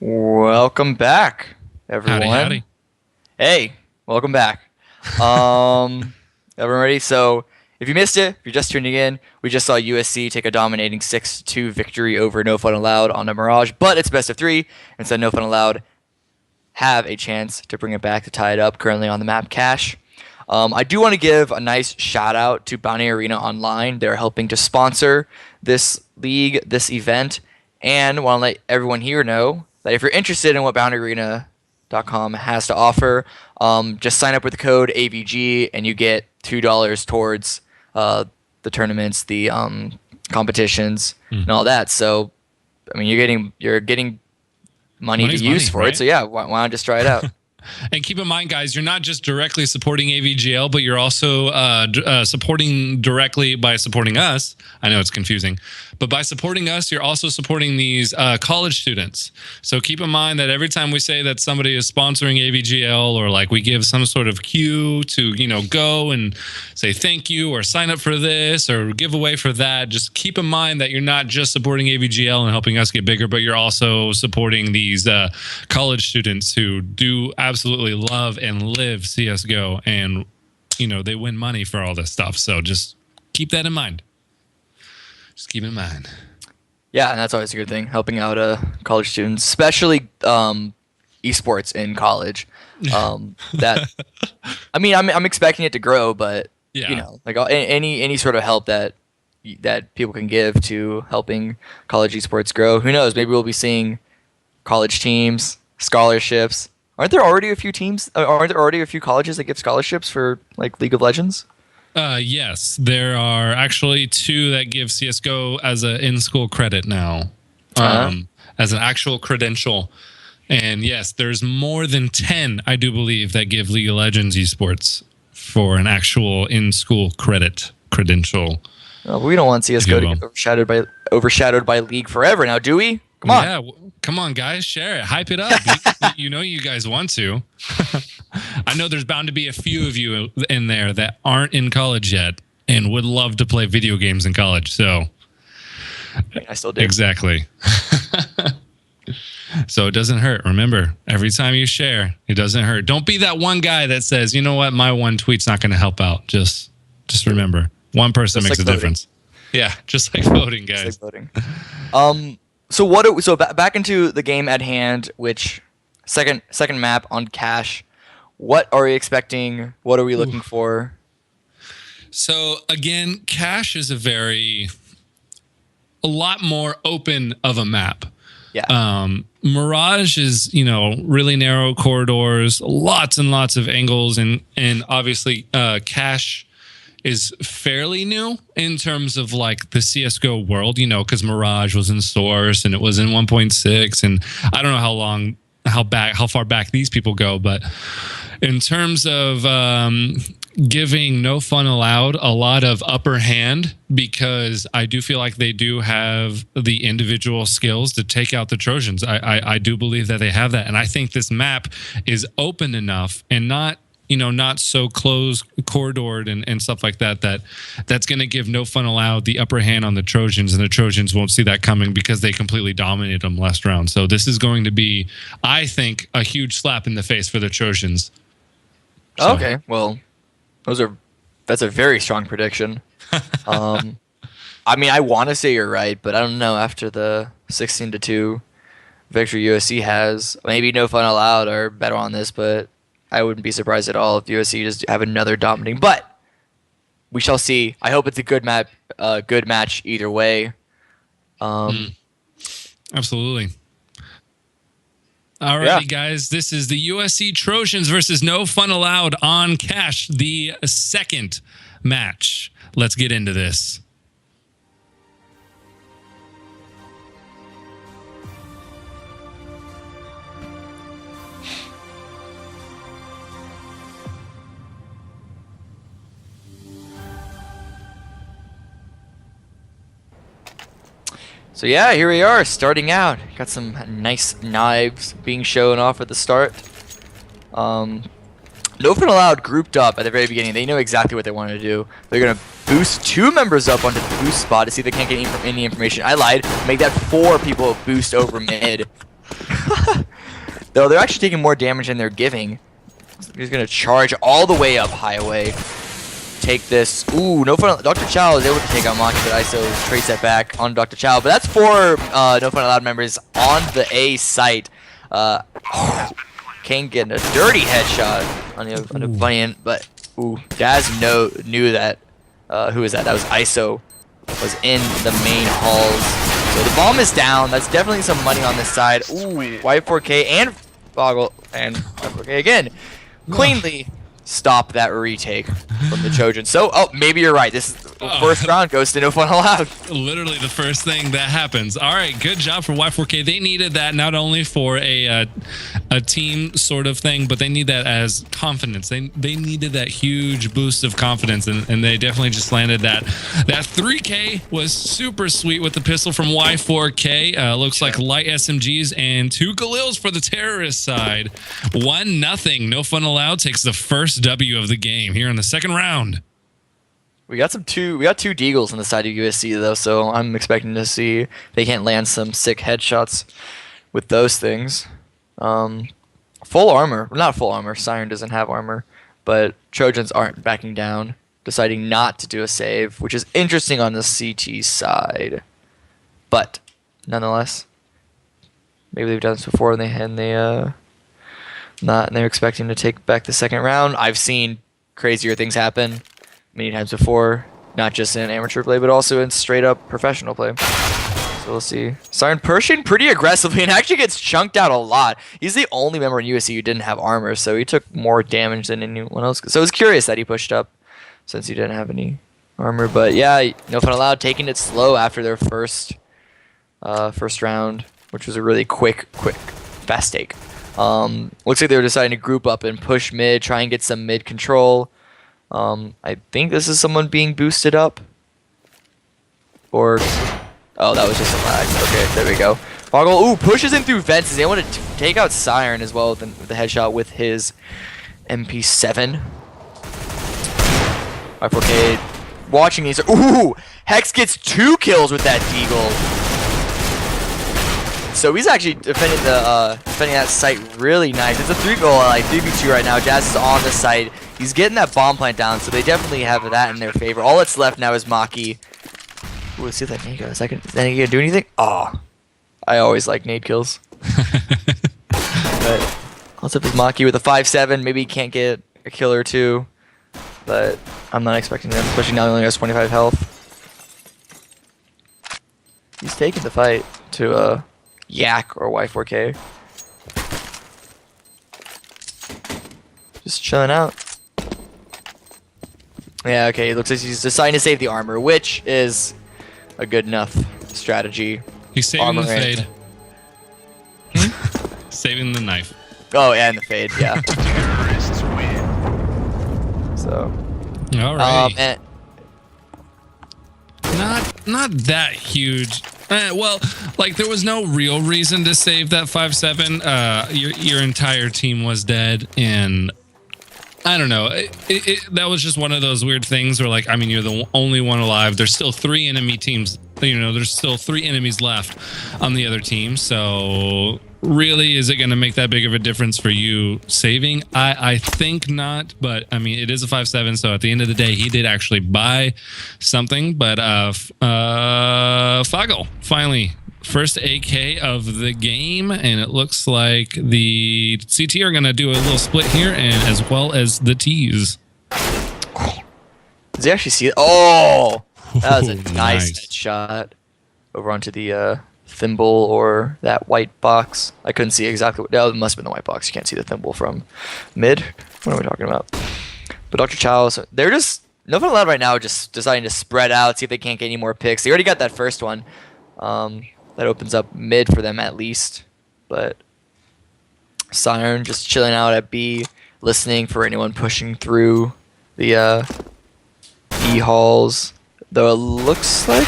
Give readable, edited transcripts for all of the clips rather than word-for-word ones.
Welcome back, everyone. Howdy, howdy. Hey, welcome back. Um, Everyone ready? So, if you missed it, if you're just tuning in, we just saw USC take a dominating 6-2 victory over No Fun Allowed on the Mirage, but it's best of three, and so No Fun Allowed have a chance to bring it back to tie it up. Currently on the map, Cash. I do want to give a nice shout out to Bounty Arena Online. They're helping to sponsor this league, this event, and want to let everyone here know that if you're interested in what BountyArena.com has to offer, just sign up with the code AVG and you get $2 towards the tournaments, the competitions, and all that. So, I mean, you're getting money Money's to use money, for right? it. So yeah, why not just try it out? And keep in mind, guys, you're not just directly supporting AVGL, but you're also supporting directly by supporting us. I know it's confusing, but by supporting us, you're also supporting these college students. So keep in mind that every time we say that somebody is sponsoring AVGL, or like we give some sort of cue to, go and say thank you or sign up for this or give away for that, just keep in mind that you're not just supporting AVGL and helping us get bigger, but you're also supporting these college students who do absolutely love and live CSGO, and they win money for all this stuff. So just keep that in mind. Just keep it in mind. Yeah, and that's always a good thing, helping out college students, especially esports in college. That I mean, I'm expecting it to grow, but Yeah. like any sort of help that people can give to helping college esports grow. Who knows? Maybe we'll be seeing college teams, scholarships. Aren't there already a few teams? Aren't there already a few colleges that give scholarships for like League of Legends? Yes, there are actually two that give CSGO as an in-school credit now, Uh-huh. as an actual credential. And yes, there's more than 10, I do believe, that give League of Legends esports for an actual in-school credential. Well, we don't want CS:GO to get overshadowed by League forever now, do we? Come on. Yeah, come on, guys, share it, hype it up. You guys want to. I know there's bound to be a few of you in there that aren't in college yet and would love to play video games in college. So I still do. exactly. So it doesn't hurt. Remember, every time you share, it doesn't hurt. Don't be that one guy that says, you know what, my one tweet's not going to help out. Just remember, one person Just makes like a voting. difference. Yeah, just like voting, Just guys. like voting. So back into the game at hand, which second map on Cash. What are we expecting? What are we looking for? So again, Cache is a lot more open of a map. Yeah. Mirage is, really narrow corridors, lots and lots of angles, and obviously Cache is fairly new in terms of like the CSGO world, because Mirage was in Source and it was in 1.6, and I don't know how far back these people go, but in terms of giving No Fun Allowed a lot of upper hand, because I do feel like they do have the individual skills to take out the Trojans. I do believe that they have that, and I think this map is open enough and not so close corridored and stuff like that's going to give No Fun Allowed the upper hand on the Trojans, and the Trojans won't see that coming because they completely dominated them last round. So this is going to be, I think, a huge slap in the face for the Trojans. So- Okay. Well, that's a very strong prediction. I mean, I want to say you're right, but I don't know. After the 16-2 victory USC has, maybe No Fun Allowed are better on this, but I wouldn't be surprised at all if USC just have another dominating. But we shall see. I hope it's a good match either way. Absolutely. Alrighty, Yeah. guys. This is the USC Trojans versus No Fun Allowed on Cash, the second match. Let's get into this. So yeah, here we are, starting out. Got some nice knives being shown off at the start. No Fun Allowed grouped up at the very beginning. They know exactly what they want to do. They're going to boost 2 members up onto the boost spot to see if they can't get any information. I lied. Make that 4 people boost over mid. Though they're actually taking more damage than they're giving. He's going to charge all the way up highway. Take this. Ooh, no fun. Dr. Chow is able to take out Maki, but ISO trace that back on Dr. Chow. But that's 4 No Fun Allowed members on the A site. Kane getting a dirty headshot on the Bunyan, but Daz knew that. Who was that? That was ISO. Was in the main halls. So the bomb is down. That's definitely some money on this side. Ooh, Y4K and Boggle and Y4K again. Cleanly stop that retake from the Trojans. So, maybe you're right. This is first round goes to No Fun Allowed. Literally the first thing that happens. All right, good job for Y4K. They needed that not only for a team sort of thing, but they need that as confidence. They needed that huge boost of confidence, and they definitely just landed that. That 3K was super sweet with the pistol from Y4K. Looks like light SMGs and 2 Galils for the terrorist side. 1-0. No Fun Allowed takes the first W of the game here in the second round. We got 2 Deagles on the side of USC though, so I'm expecting to see if they can't land some sick headshots with those things. Full armor, not full armor. Siren doesn't have armor, but Trojans aren't backing down, deciding not to do a save, which is interesting on the CT side. But nonetheless, maybe they've done this before and they're expecting to take back the second round. I've seen crazier things happen many times before, not just in amateur play, but also in straight up professional play. So we'll see. Siren pushing pretty aggressively and actually gets chunked out a lot. He's the only member in USC who didn't have armor, so he took more damage than anyone else. So I was curious that he pushed up since he didn't have any armor. But yeah, No Fun Allowed taking it slow after their first round, which was a really quick, fast take. Looks like they were deciding to group up and push mid, try and get some mid control. I think this is someone being boosted up. Or, oh, that was just a lag. Okay, there we go. Boggle, pushes in through fences. They want to take out Siren as well with the headshot with his MP7. Y4K watching these. Hex gets 2 kills with that Deagle. So he's actually defending that site really nice. It's a 3v2 right now. Jazz is on the site. He's getting that bomb plant down, so they definitely have that in their favor. All that's left now is Maki. Ooh, let's see if that nade goes. Is that gonna do anything? Oh, I always like nade kills. But what's up is Maki with a 5-7. Maybe he can't get a kill or 2, but I'm not expecting him, especially now he only has 25 health. He's taking the fight to Yak or Y4K. Just chilling out. Yeah, okay, it looks like he's deciding to save the armor, which is a good enough strategy. He's saving the fade. Saving the knife. Oh, yeah, and the fade, yeah. Terrorists win. So. All right. And not that huge. Well, like there was no real reason to save that 5-7. Your entire team was dead, and I don't know. That was just one of those weird things where, like, I mean, you're the only one alive. There's still 3 enemy teams. You know, there's still 3 enemies left on the other team. So really, is it going to make that big of a difference for you saving? I think not, but I mean, it is a 5-7. So at the end of the day, he did actually buy something. But Fagel finally first AK of the game, and it looks like the CT are going to do a little split here, and as well as the T's. Does he actually see it? Oh, that was a nice Nice. headshot over onto the thimble or that white box. I couldn't see exactly what. No, it must have been the white box. You can't see the thimble from mid. What are we talking about? But Dr. Chow, they're just No Fun Allowed right now, just deciding to spread out, see if they can't get any more picks. They already got that first one. That opens up mid for them at least. But Siren just chilling out at B, listening for anyone pushing through the E halls. Though it looks like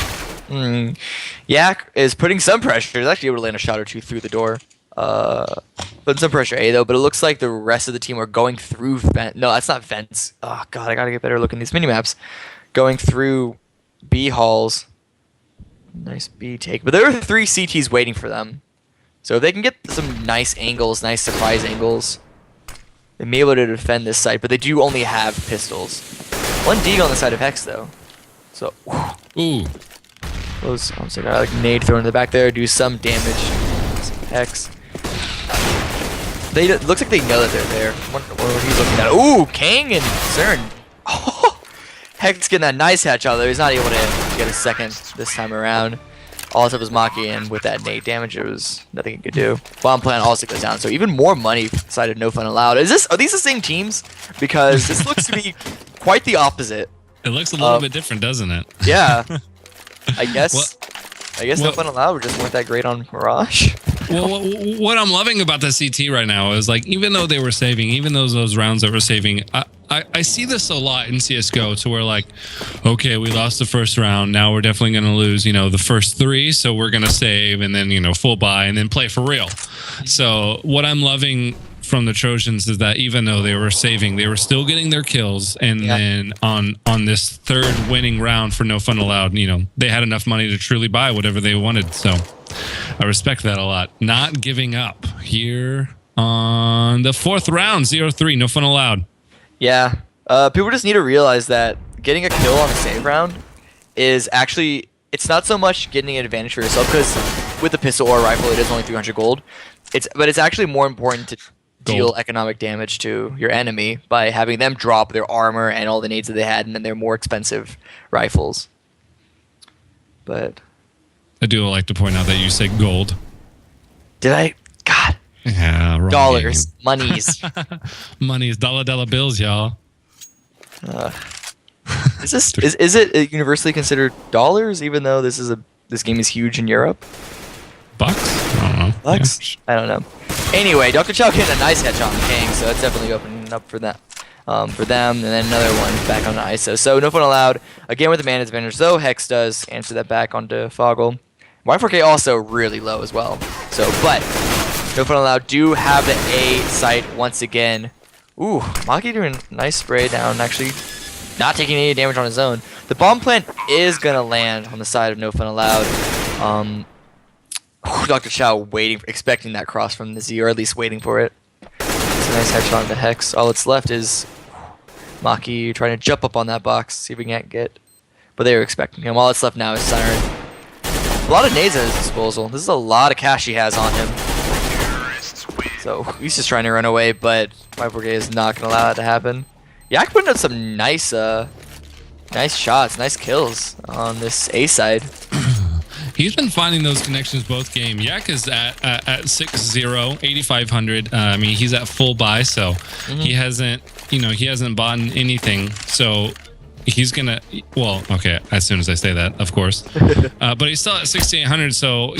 Yak is putting some pressure. He's actually able to land a shot or 2 through the door. Putting some pressure A though, but it looks like the rest of the team are going through vent. No, that's not vents. Oh god, I gotta get better looking at these minimaps. Going through B halls. Nice B take. But there are 3 CTs waiting for them. So if they can get some nice angles, nice surprise angles, they may be able to defend this site, but they do only have pistols. One Deagle on the side of Hex, though. So, Ooh. those, I'm sorry, like nade thrown in the back there, do some damage. Hex. It looks like they know that they're there. What he's looking at. Ooh, Kang and CERN. Oh, Hex getting that nice headshot, though. He's not able to get a second this time around. All it was Maki, and with that nade damage, it was nothing he could do. Bomb plant also goes down, so even more money side of No Fun Allowed. Are these the same teams? Because this looks to be quite the opposite. It looks a little bit different, doesn't it? Yeah. I guess. No Well- Fun Allowed just weren't that great on Mirage. Well, what I'm loving about the CT right now is like, even though they were saving, even those rounds that were saving, I see this a lot in CS:GO to where like, okay, we lost the first round, now we're definitely going to lose, the first 3, so we're going to save and then, full buy and then play for real. So what I'm loving from the Trojans is that even though they were saving, they were still getting their kills, and then on this third winning round for No Fun Allowed, they had enough money to truly buy whatever they wanted. So I respect that a lot. Not giving up here on the 4th round, 0-3, No Fun Allowed. Yeah. People just need to realize that getting a kill on a save round is actually, it's not so much getting an advantage for yourself, because with a pistol or a rifle, it is only 300 gold. But it's actually more important to deal economic damage to your enemy by having them drop their armor and all the nades that they had, and then their more expensive rifles. But I do like to point out that you said gold. did I? God. Yeah, wrong Dollars. game. Monies. Money is dollar bills, y'all. Is it universally considered dollars, even though this game is huge in Europe? Bucks? I don't know. Bucks? I don't know. Anyway, Dr. Chow getting a nice headshot on Kang, so that's definitely opening up for them. And then another one back on the ISO. So No Fun Allowed, again with the man advantage, though Hex does answer that back onto Foggle. Y4K also really low as well. So, but No Fun Allowed do have the A site once again. Ooh, Maki doing a nice spray down, actually not taking any damage on his own. The bomb plant is going to land on the side of No Fun Allowed. Dr. Chow expecting that cross from the Z, or at least waiting for it. It's a nice headshot on the Hex. All that's left is Maki trying to jump up on that box, see if we can't get. But they were expecting him. All that's left now is Siren. A lot of nades at his disposal. This is a lot of cash he has on him. So he's just trying to run away, but my brigade is not going to allow that to happen. Yak putting up some nice shots, nice kills on this A side. He's been finding those connections both game. Yak is at 6-0, 8,500. I mean, he's at full buy, so he hasn't bought anything. So he's gonna, well, okay, as soon as I say that, of course. But he's still at 6,800. So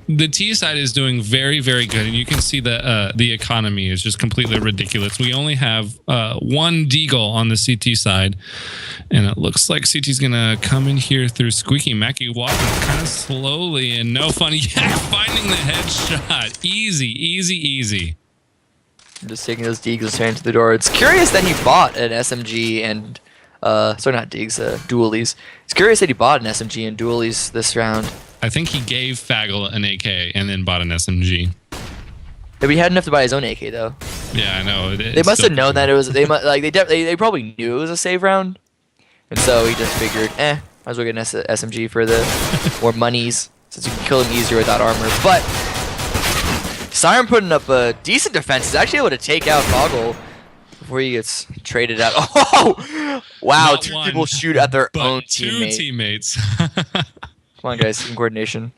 the T side is doing very, very good, and you can see that the economy is just completely ridiculous. We only have one Deagle on the CT side, and it looks like CT's gonna come in here through Squeaky Mackie, walking kind of slowly, and No Fun Yak finding the headshot. Easy. Just taking those Deags and turning to the door. It's curious that he bought an SMG and sorry, not Deags, dualies. It's curious that he bought an SMG and dualies this round. I think he gave Fagel an AK and then bought an SMG. But he had enough to buy his own AK though. Yeah, I know. They must have known that it was. They probably knew it was a save round, and so he just figured, might as well get an SMG for the more monies, since you can kill him easier without armor. But Siren putting up a decent defense. He's actually able to take out Foggle before he gets traded out. Oh, wow! Not Two one, people shoot at their but own two teammate. teammates. Come on, guys, team coordination.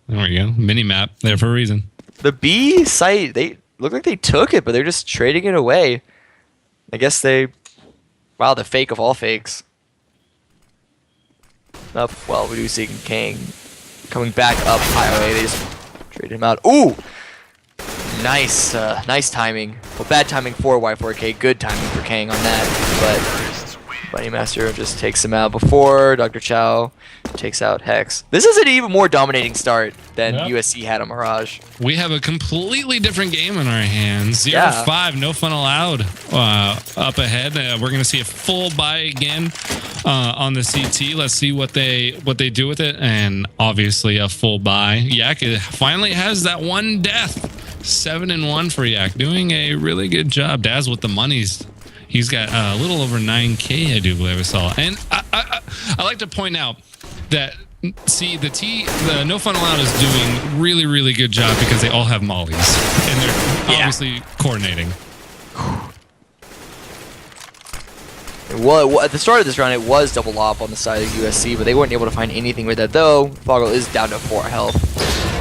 There we go. Mini map there for a reason. The B site, they look like they took it, but they're just trading it away. I guess wow, the fake of all fakes. Up, well, we do see Kang coming back up highway. They just traded him out. Ooh, nice timing. Well, bad timing for Y4K, good timing for Kang on that. But Bunny Master just takes him out before Dr. Chow takes out Hex. This is an even more dominating start than USC had on Mirage. We have a completely different game in our hands. 0-5, no fun allowed. Up ahead, we're gonna see a full buy again on the CT. Let's see what they do with it, and obviously a full buy. Yak finally has that one death. 7-1 for Yak, doing a really good job. Daz with the monies. He's got a little over 9K, I do believe I saw. And I like to point out that, see, the No Fun Allowed is doing really, really good job because they all have mollies. And they're obviously coordinating. Well, at the start of this round, it was double op on the side of USC, but they weren't able to find anything with that, though. Foggle is down to 4 health.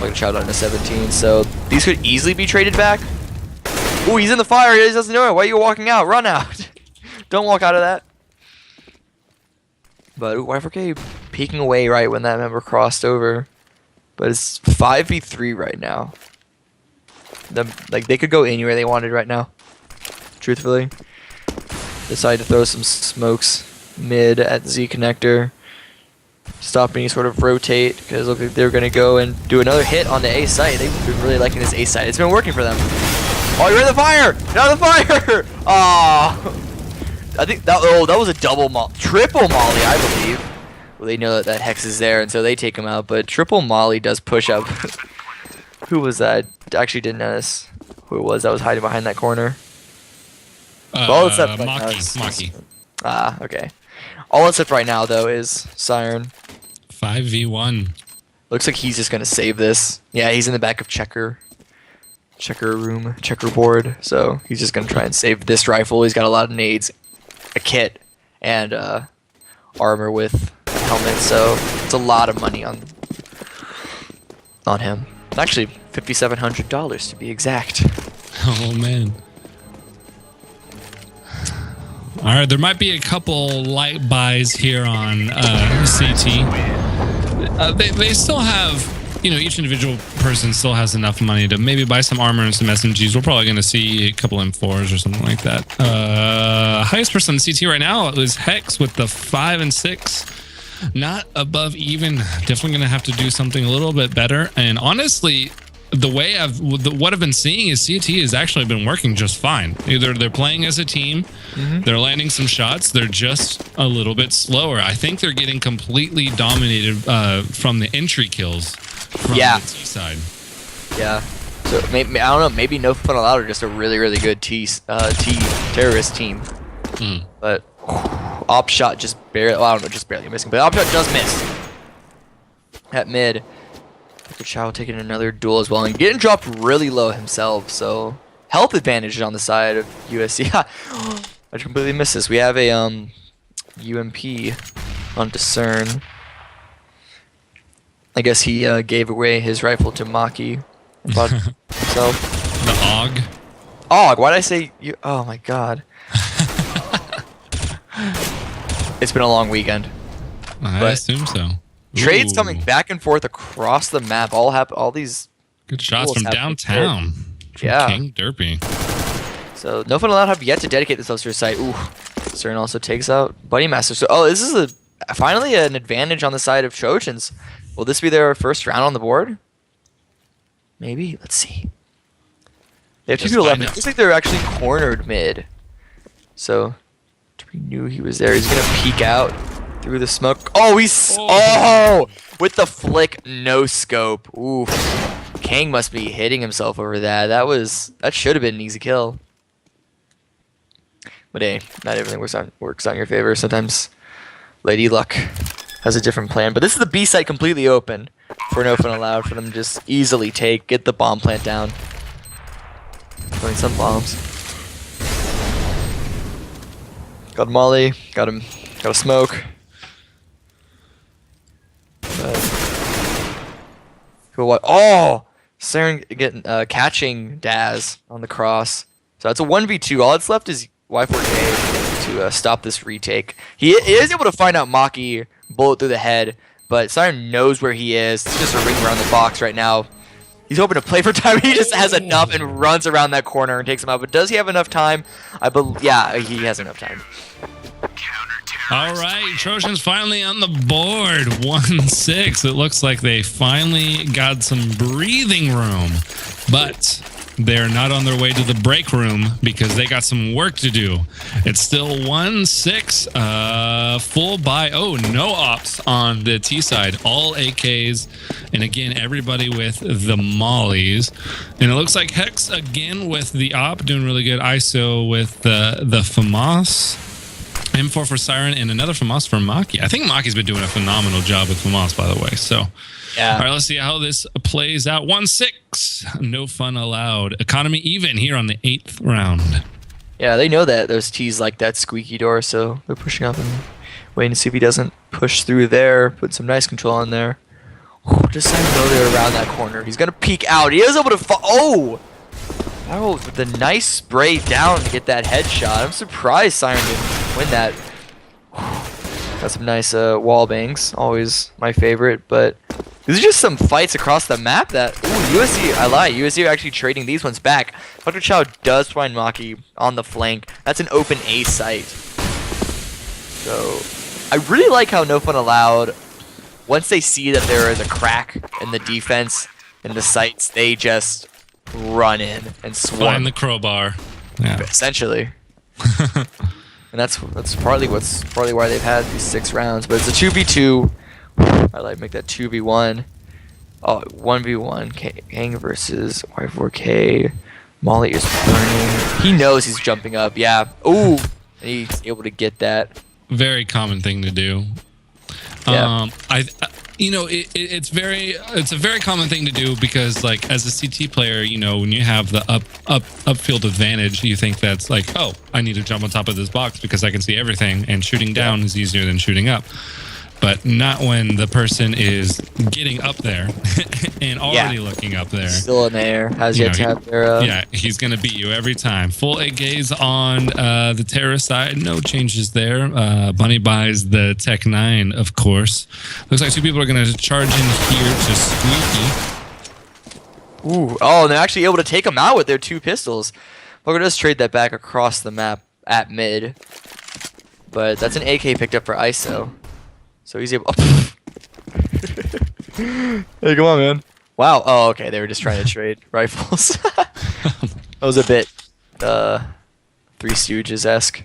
Like a child down to 17, so these could easily be traded back. Ooh, he's in the fire. He doesn't know it. Why are you walking out? Run out. Don't walk out of that. But Y4K peeking away right when that member crossed over. But it's 5v3 right now. Like, they could go anywhere they wanted right now. Truthfully. Decided to throw some smokes mid at Z connector. Stop any sort of rotate, because look like they're going to go and do another hit on the A site. They've been really liking this A site. It's been working for them. Oh, you're in the fire! You're on the fire! Aw. I think that was a triple molly, I believe. Well, they know that Hex is there, and so they take him out, but triple molly does push up. Who was that? I actually didn't notice who it was that was hiding behind that corner. Maki. Ah, okay. All that's left right now, though, is Siren. 5v1. Looks like he's just going to save this. Yeah, he's in the back of checkerboard. So he's just going to try and save this rifle. He's got a lot of nades, a kit, and armor with a helmet. So it's a lot of money on him. Actually, $5,700 to be exact. Oh, man. All right, there might be a couple light buys here on CT. They still have, each individual person still has enough money to maybe buy some armor and some SMGs. We're probably going to see a couple M4s or something like that. Highest person on CT right now is Hex with the 5 and 6. Not above even. Definitely going to have to do something a little bit better. And honestly, what I've been seeing is CT has actually been working just fine. Either they're playing as a team, they're landing some shots, they're just a little bit slower. I think they're getting completely dominated from the entry kills from the T side. Yeah. So maybe, I don't know, maybe No Fun Allowed are just a really, really good terrorist team. But op shot just barely, well, I don't know, just barely missing, but op shot does miss at mid. Chow taking another duel as well and getting dropped really low himself, so health advantage on the side of USC. I just completely missed this. We have a UMP on Discern. I guess he gave away his rifle to Maki and bought himself. The AUG. AUG, why did I say you? Oh my god. It's been a long weekend. I assume so. Trades coming back and forth across the map. All these good shots from downtown. Yeah. King Derpy. So No Fun Allowed have yet to dedicate themselves to a site. Ooh. Stern also takes out Buddy Master. So this is finally an advantage on the side of Trojans. Will this be their first round on the board? Maybe. Let's see. They have 2 people left. It looks like they're actually cornered mid. So we knew he was there. He's gonna peek out through the smoke. Oh, with the flick, no scope. Ooh, Kang must be hitting himself over that. That should have been an easy kill. But hey, not everything works on your favor. Sometimes Lady Luck has a different plan. But this is the B site completely open for No Fun Allowed for them to just easily get the bomb plant down. Throwing some bombs. Got Molly. Got him. Got a smoke. What? Oh, Saren getting catching Daz on the cross. So it's a 1v2. All that's left is Y4K to stop this retake. He is able to find out Maki bullet through the head, but Siren knows where he is. It's just a ring around the box right now. He's hoping to play for time. He just has enough and runs around that corner and takes him out. But does he have enough time? Yeah, he has enough time. All right, Trojans finally on the board. 1-6. It looks like they finally got some breathing room, but they're not on their way to the break room because they got some work to do. It's still 1-6. Full buy. Oh, no ops on the T side. All AKs. And again, everybody with the mollies. And it looks like Hex again with the op, doing really good. ISO with the FAMAS. M4 for Siren and another FAMAS for Maki. I think Maki's been doing a phenomenal job with FAMAS, by the way. So, Yeah. all right, let's see how this plays out. 1-6. No fun allowed. Economy even here on the 8th round. Yeah, they know that those T's like that squeaky door, so they're pushing up and waiting to see if he doesn't push through there. Put some nice control in there. Just let him go there around that corner. He's gonna peek out. He is able to oh! Oh, with the nice spray down to get that headshot. I'm surprised Siren didn't win that. Got some nice wall bangs. Always my favorite, but these are just some fights across the map that... Ooh, USC, I lied. USC are actually trading these ones back. Dr. Chow does find Maki on the flank. That's an open A site. So, I really like how No Fun Allowed, once they see that there is a crack in the defense, in the sites, they just run in and swarm. Find the crowbar. Yeah. Essentially. And that's partly why they've had these 6 rounds. But it's a 2v2. I like make that 2v1. Oh, 1v1. Kang versus Y4K. Molly is burning. He knows he's jumping up. Yeah. Ooh. And he's able to get that. Very common thing to do. Yeah. It's a very common thing to do because, like, as a CT player, you know, when you have the upfield advantage, you think that's like, oh, I need to jump on top of this box because I can see everything, and shooting down is easier than shooting up. But not when the person is getting up there and already looking up there. Still in the air. Has yet to have their... Yeah, he's going to beat you every time. Full 8 gaze on the terrorist side. No changes there. Bunny buys the Tech 9, of course. Looks like 2 people are going to charge in here to Squeaky. Ooh. Oh, and they're actually able to take him out with their 2 pistols. We're going to just trade that back across the map at mid. But that's an AK picked up for ISO. So he's able... Hey, come on, man. Wow. Oh, okay. They were just trying to trade rifles. That was a bit Three Stooges-esque.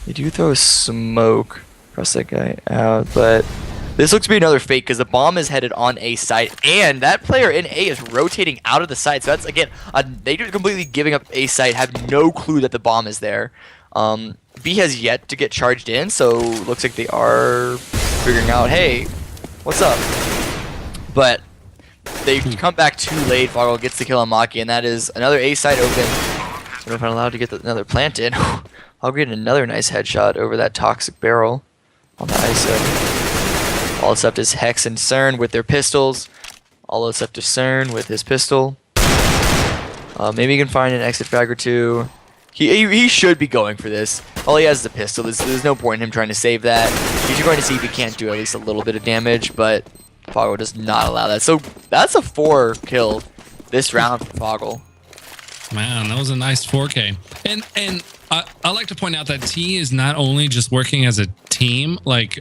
They do throw smoke across that guy out, but this looks to be another fake because the bomb is headed on A site, and that player in A is rotating out of the site. So that's, again, they just completely giving up A site, have no clue that the bomb is there. B has yet to get charged in, so looks like they are figuring out, hey, what's up? But they come back too late. Foggle gets the kill on Maki, and that is another A site open. So if I'm allowed to get another plant in, I'll get another nice headshot over that toxic barrel on the ISO. All that's left is Hex and CERN with their pistols. All that's left is CERN with his pistol. Maybe he can find an exit frag or 2. He should be going for this. All he has is a pistol. There's no point in him trying to save that. He's going to see if he can't do at least a little bit of damage, but Foggle does not allow that. So that's a 4 kill this round for Foggle. Man, that was a nice 4K. And I like to point out that T is not only just working as a team, like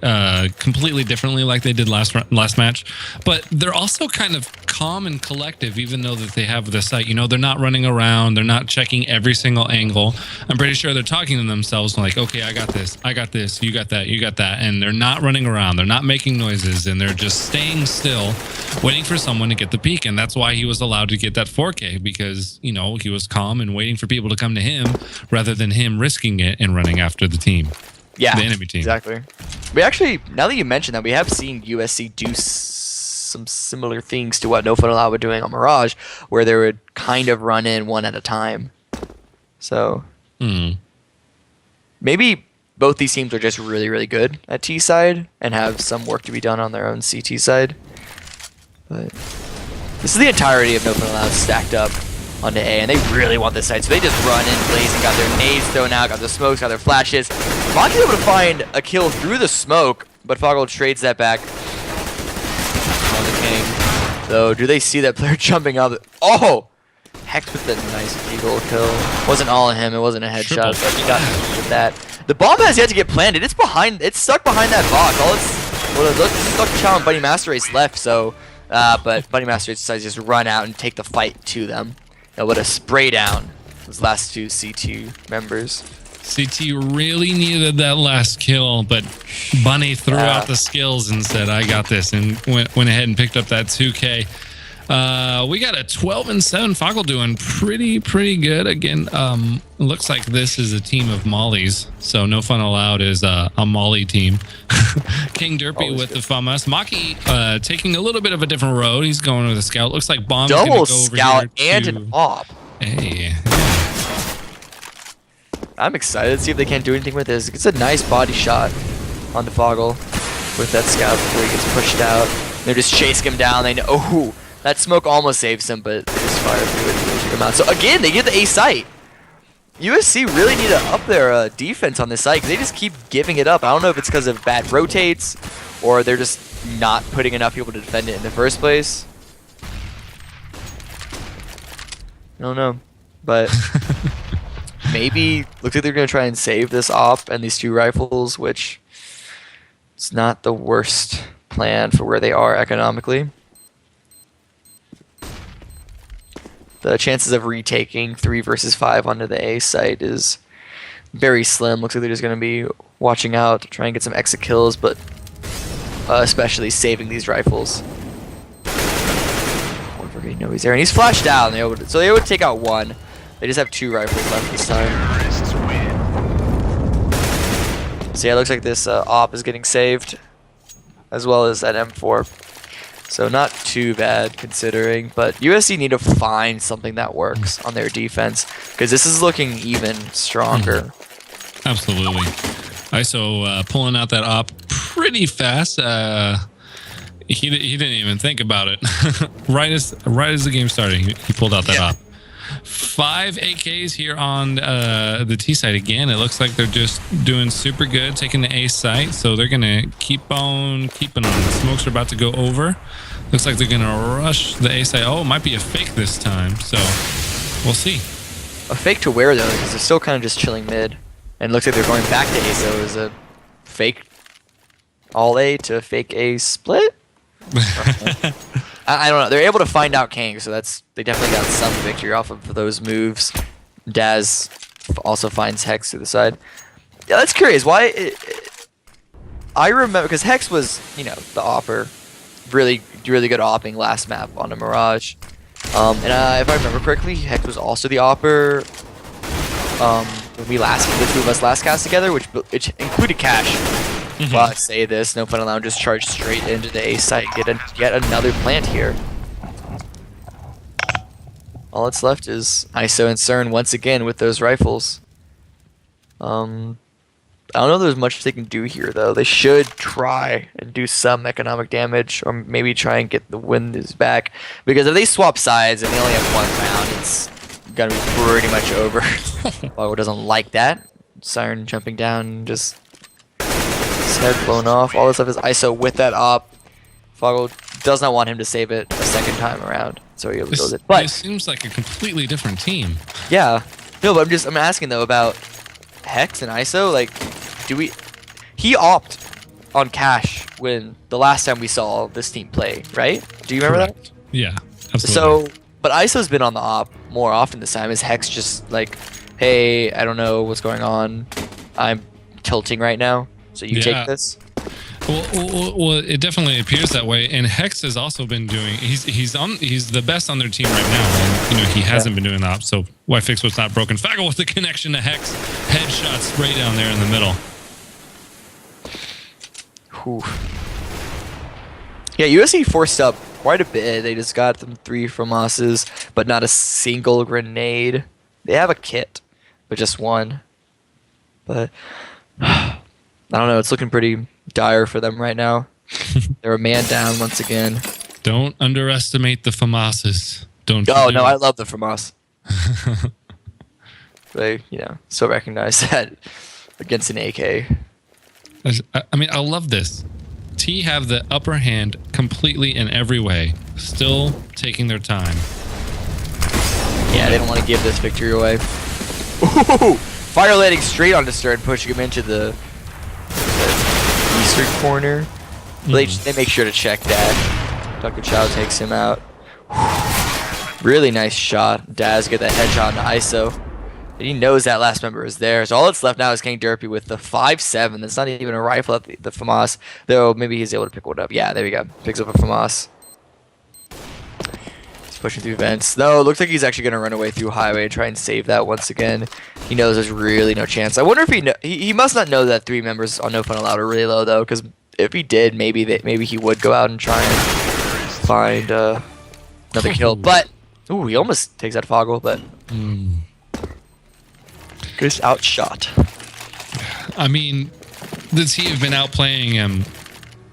completely differently like they did last match, but they're also kind of calm and collective, even though that they have the site. You know, they're not running around, they're not checking every single angle. I'm pretty sure they're talking to themselves like, okay, I got this, you got that, and they're not running around, they're not making noises, and they're just staying still, waiting for someone to get the peek. And that's why he was allowed to get that 4K, because, you know, he was calm and waiting for people to come to him rather than him risking it and running after the team. Yeah, the enemy team. Exactly. We actually, now that you mention that, we have seen USC do some similar things to what No Fun Allowed were doing on Mirage, where they would kind of run in one at a time. So maybe both these teams are just really, really good at T side and have some work to be done on their own CT side. But this is the entirety of No Fun Allowed stacked up onto A, and they really want this side, so they just run in blazing, got their nades thrown out, got the smokes, got their flashes. Maki's able to find a kill through the smoke, but Foggle trades that back on the King. So do they see that player jumping up? Oh! Hex with the nice eagle kill. Wasn't all of him. It wasn't a headshot, but he got with that. The bomb has yet to get planted. It's behind. It's stuck behind that box. All it's stuck Chow and Bunny Master Race left. So, but Bunny Master Race decides to just run out and take the fight to them. And what a spray down those last two CT members. CT really needed that last kill, but Bunny threw out the skills and said, "I got this," and went ahead and picked up that 2K. We got a 12-7 Foggle doing pretty good. Again, looks like this is a team of Mollies, so No Fun Allowed is a Molly team. King Derpy with the FAMAS. Maki taking a little bit of a different road. He's going with a scout. Looks like Bomb's gonna go Double over scout here and to- an op. Hey. I'm excited to see if they can't do anything with this. It's a nice body shot on the Foggle with that scout before he gets pushed out. They're just chasing him down. They know, oh, that smoke almost saves him, but they just fire through it and take him out. So again, they get the A site. USC really need to up their defense on this site because they just keep giving it up. I don't know if it's because of bad rotates or they're just not putting enough people to defend it in the first place. I don't know, but maybe looks like they're going to try and save this op and these 2 rifles, which is not the worst plan for where they are economically. The chances of retaking 3 versus 5 onto the A site is very slim. Looks like they're just going to be watching out to try and get some exit kills, but especially saving these rifles. You know he's there, and he's flashed out. And so they would take out 1. They just have 2 rifles left this time. Terrorists win. So yeah, it looks like this op is getting saved, as well as that M4. So not too bad considering, but USC need to find something that works on their defense because this is looking even stronger. Absolutely. ISO pulling out that op pretty fast. He didn't even think about it. right as the game started, he pulled out that op. 5 AKs here on the T side again. It looks like they're just doing super good, taking the A site. So they're gonna keep on keeping on. The smokes are about to go over. Looks like they're gonna rush the A site. Oh, it might be a fake this time. So we'll see. A fake to where though? Because they're still kind of just chilling mid, and it looks like they're going back to A. So is a fake all A to fake A split? I don't know. They're able to find out Kang, so they definitely got some victory off of those moves. Daz also finds Hex to the side. Yeah, that's curious. Why? I remember because Hex was, the opper, really good opping last map on a Mirage. And if I remember correctly, Hex was also the opper when the 2 of us last cast together, which included Cash. While I say this, No Fun Allowed just charge straight into the A site, get yet another plant here. All that's left is ISO and CERN once again with those rifles. I don't know if there's much they can do here though. They should try and do some economic damage, or maybe try and get the wind back. Because if they swap sides and they only have 1 round, it's gonna be pretty much over. Foggle doesn't like that. CERN jumping down, just his head blown off. All this stuff is ISO with that op. Foggle does not want him to save it a second time around, so he goes it. But it seems like a completely different team. yeah, no, but I'm asking though about Hex and ISO. Like, he opt on Cash when the last time we saw this team play, right? Do you remember Correct. Yeah, that? absolutely. So, but ISO's been on the op more often this time. Is Hex just like, hey, I don't know what's going on, I'm tilting right now, so you take this? Well, it definitely appears that way. And Hex has also been doing. He's the best on their team right now, and he hasn't been doing the op. So why fix what's not broken? Foggle with the connection to Hex, headshot straight down there in the middle. Whew. Yeah, USC forced up quite a bit. They just got them 3 FAMASes, but not a single grenade. They have a kit, but just 1. But I don't know. It's looking pretty dire for them right now. They're a man down once again. Don't underestimate the FAMASes. Don't. Oh no, I love the FAMAS. They, still recognize that against an AK. I mean, I love this. T have the upper hand completely in every way, still taking their time. Yeah, they don't want to give this victory away. Ooh, fire landing straight onto Stern, pushing him into the eastern corner. They make sure to check that. Dr. Chow takes him out. Really nice shot. Daz get that headshot into ISO. And he knows that last member is there. So all that's left now is King Derpy with the 5.7. That's not even a rifle at the FAMAS. Though maybe he's able to pick one up. Yeah, there we go. Picks up a FAMAS. He's pushing through vents. No, it looks like he's actually going to run away through highway and try and save that once again. He knows there's really no chance. I wonder if he must not know that 3 members on No Fun Allowed are really low, though. Because if he did, maybe he would go out and try and find another kill. But, ooh, he almost takes out Foggle, but... Just outshot. I mean, the T have been outplaying him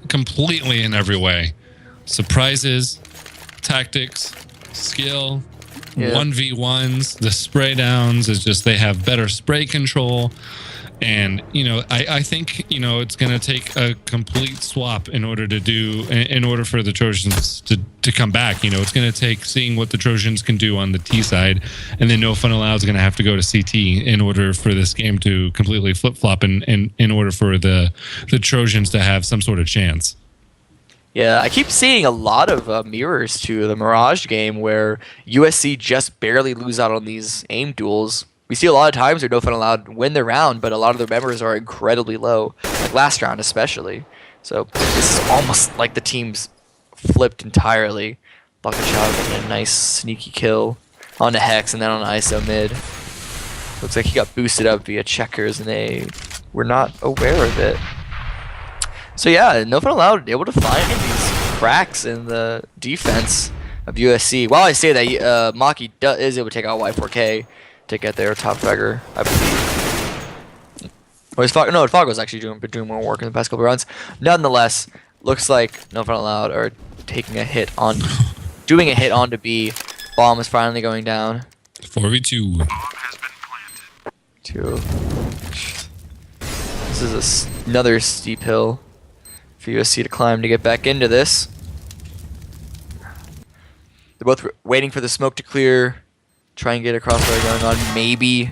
completely in every way. Surprises, tactics, skill, 1v1s, the spray downs is just they have better spray control. And, I think, it's going to take a complete swap in order for the Trojans to come back. It's going to take seeing what the Trojans can do on the T side. And then No Fun Allowed is going to have to go to CT in order for this game to completely flip-flop and in order for the Trojans to have some sort of chance. Yeah, I keep seeing a lot of mirrors to the Mirage game where USC just barely lose out on these aim duels. We see a lot of times where No Fun Allowed win the round, but a lot of their members are incredibly low, like last round especially. So this is almost like the team's flipped entirely. Dr. Chow getting a nice sneaky kill on the Hex and then on ISO mid. Looks like he got boosted up via checkers and they were not aware of it. So yeah, No Fun Allowed able to find these cracks in the defense of USC. While I say that, Maki is able to take out Y4K to get their top fragger, I believe. Or Fog was actually doing more work in the past couple rounds. Nonetheless, looks like No Fun Allowed are taking a hit on, doing a hit onto B. Bomb is finally going down. 4v2. This is another steep hill for USC to climb to get back into this. They're both waiting for the smoke to clear. Try and get a crossfire going on, maybe.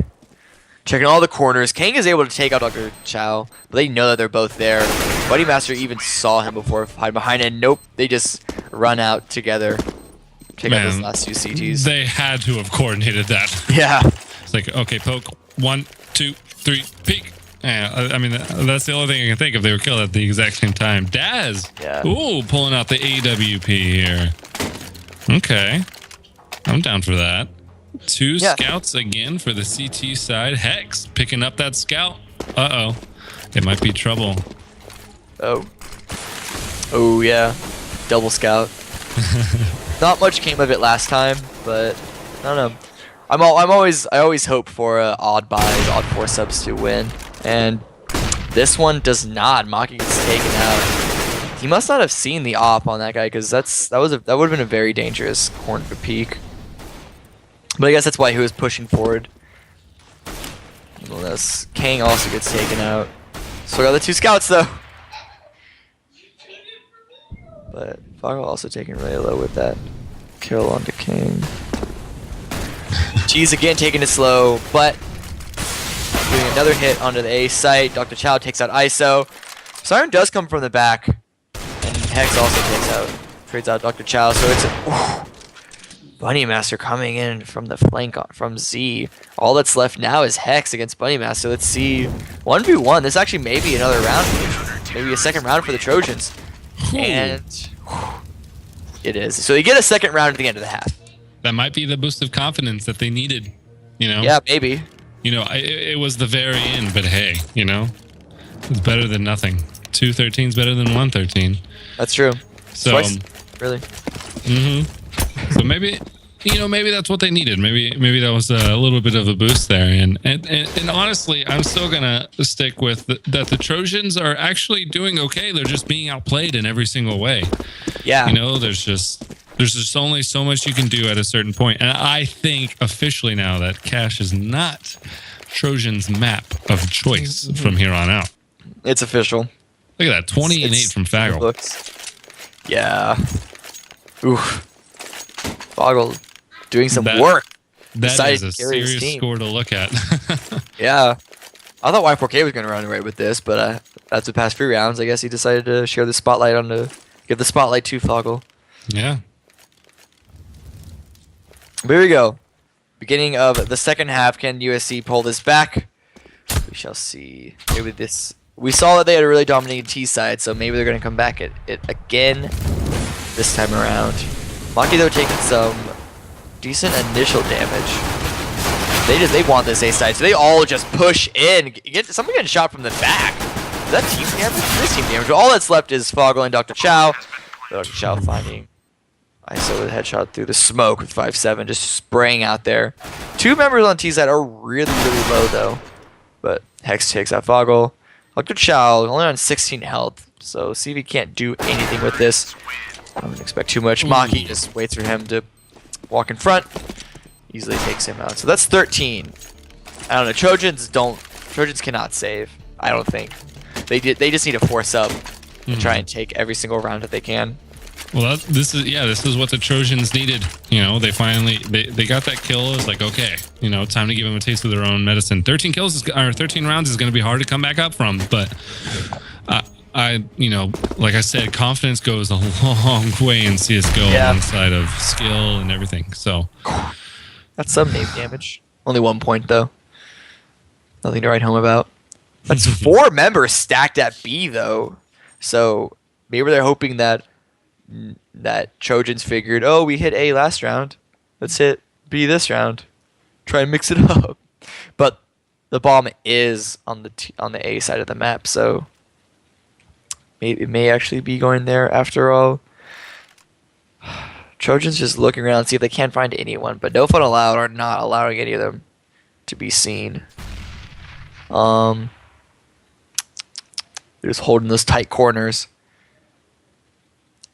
Checking all the corners. Kang is able to take out Dr. Chow, but they know that they're both there. Buddy Master even saw him before hide behind it. Nope, they just run out together. Take out those last 2 CTs. They had to have coordinated that. Yeah. It's like, okay, poke. 1, 2, 3, peek. Yeah, I mean, that's the only thing I can think of. They were killed at the exact same time. Daz. Yeah. Ooh, pulling out the AWP here. Okay. I'm down for that. 2 scouts again for the CT side. Hex picking up that scout. Uh-oh. It might be trouble. Oh yeah. Double scout. Not much came of it last time, but I don't know. I always hope for odd buys, odd 4 subs to win, and this one does not. Maki gets taken out. He must not have seen the op on that guy because that would have been a very dangerous corner to peek. But I guess that's why he was pushing forward. Nonetheless, Kang also gets taken out. So we got the 2 scouts though. But Foggle also taking really low with that kill onto Kang. Cheese again taking it slow, but doing another hit onto the A site. Dr. Chow takes out ISO. Siren does come from the back, and Hex also trades out Dr. Chow. So it's a Bunny Master coming in from the flank from Z. All that's left now is Hex against Bunny Master. Let's see, 1v1. This actually may be another round, maybe a second round for the Trojans, and it is. So they get a second round at the end of the half. That might be the boost of confidence that they needed, Yeah, maybe. It was the very end, but hey, it's better than nothing. 2-13 is better than 1-13. That's true. So, twice, really. So maybe that's what they needed. Maybe that was a little bit of a boost there. And honestly, I'm still gonna stick with that. The Trojans are actually doing okay. They're just being outplayed in every single way. Yeah. There's just only so much you can do at a certain point. And I think officially now that Cash is not Trojan's map of choice from here on out. It's official. Look at that, 20 and 8 from Faggle. Yeah. Oof. Foggle doing some work. That decided is to a carry his serious team. score to look at. Yeah. I thought Y4K was going to run away with this, but after the past 3 rounds, I guess he decided to share the spotlight give the spotlight to Foggle. Yeah. But here we go. Beginning of the second half. Can USC pull this back? We shall see. Maybe this. We saw that they had a really dominating T side, so maybe they're going to come back at it again this time around. Maki though taking some decent initial damage. They want this A side, so they all just push in. Someone getting shot from the back. Is that team damage? This team damage. All that's left is Foggle and Dr. Chow. Dr. Chow finding ISO with a headshot through the smoke with 5-7, just spraying out there. 2 members on T side are really, really low though. But Hex takes out Foggle. Dr. Chow only on 16 health, so CV can't do anything with this. I wouldn't expect too much. Maki just waits for him to walk in front. Easily takes him out. So that's 13. I don't know. Trojans cannot save. I don't think. They just need to force up and try and take every single round that they can. Well, this is what the Trojans needed. You know, they finally they got that kill. It's like, okay, you know, time to give them a taste of their own medicine. 13 rounds is going to be hard to come back up from, but you know, like I said, confidence goes a long way in CS:GO on the side of skill and everything. So that's some name damage. Only 1 point though. Nothing to write home about. That's 4 members stacked at B though. So maybe they're hoping that Trojans figured, oh, we hit A last round, let's hit B this round, try and mix it up. But the bomb is on the A side of the map, so it may actually be going there after all. Trojans just looking around, see if they can't find anyone, but no fun allowed are not allowing any of them to be seen. They're just holding those tight corners.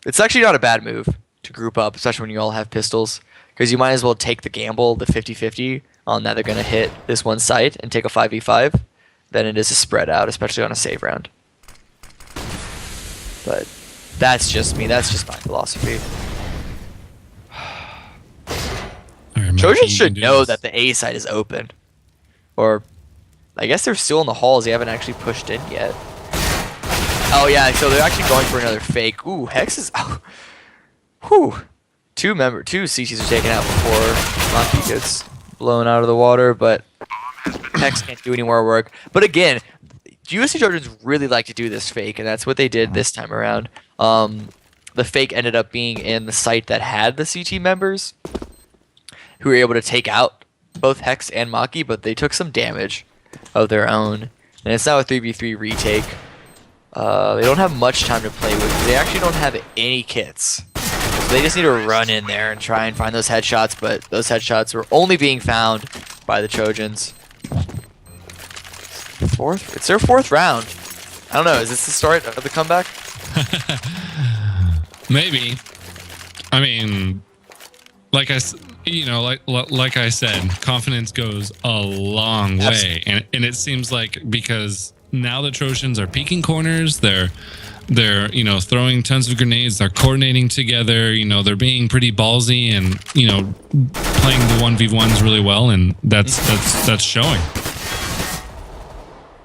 It's actually not a bad move to group up, especially when you all have pistols, because you might as well take the gamble, the 50-50, on that they're going to hit this one site and take a 5v5 than it is to spread out, especially on a save round. But that's just me. That's just my philosophy. right, Trojans should know that the A side is open. Or, I guess they're still in the halls. They haven't actually pushed in yet. Oh yeah, so they're actually going for another fake. Ooh, Hex is out. Whew. 2 CTs are taken out before Maki gets blown out of the water, but Hex can't do any more work. But again, USC Trojans really like to do this fake, and that's what they did this time around. The fake ended up being in the site that had the CT members, who were able to take out both Hex and Maki, but they took some damage of their own. And it's now a 3v3 retake. They don't have much time to play with. They actually don't have any kits. So they just need to run in there and try and find those headshots, but those headshots were only being found by the Trojans. It's their 4th round. I don't know, is this the start of the comeback? Maybe. I mean, like I said, confidence goes a long way, and it seems like because now the Trojans are peeking corners, they're throwing tons of grenades, they're coordinating together, they're being pretty ballsy and playing the 1v1s really well, and that's showing.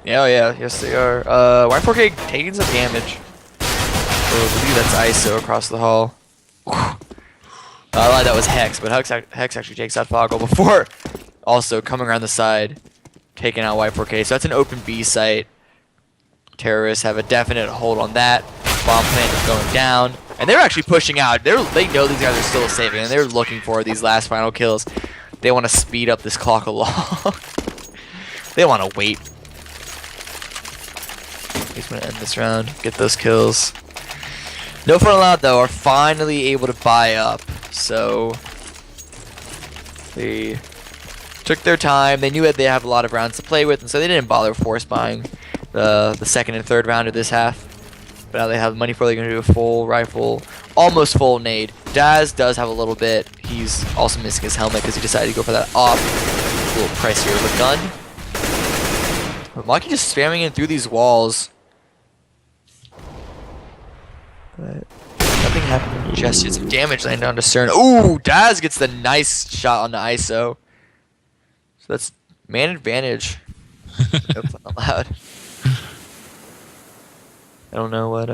Yeah, yes they are. Y4K taking some damage. I believe that's ISO across the hall. I lied, that was Hex, but Hex actually takes out Foggle before also coming around the side, taking out Y4K. So that's an open B site. Terrorists have a definite hold on that. Bomb plant is going down, and they're actually pushing out. They know these guys are still saving, and they're looking for these last final kills. They want to speed up this clock along. They want to wait. He's going to end this round, get those kills. No fun allowed though, are finally able to buy up. So they took their time. They knew that they have a lot of rounds to play with, and so they didn't bother force buying the 2nd and 3rd round of this half. But now they have money for it. They're going to do a full rifle, almost full nade. Daz does have a little bit. He's also missing his helmet because he decided to go for that off. A little pricier of a gun. But Maki just spamming in through these walls. But nothing happened just yet. Some damage landed onto CERN. Ooh, Daz gets the nice shot on the ISO. that's man advantage. No fun allowed. I don't know what.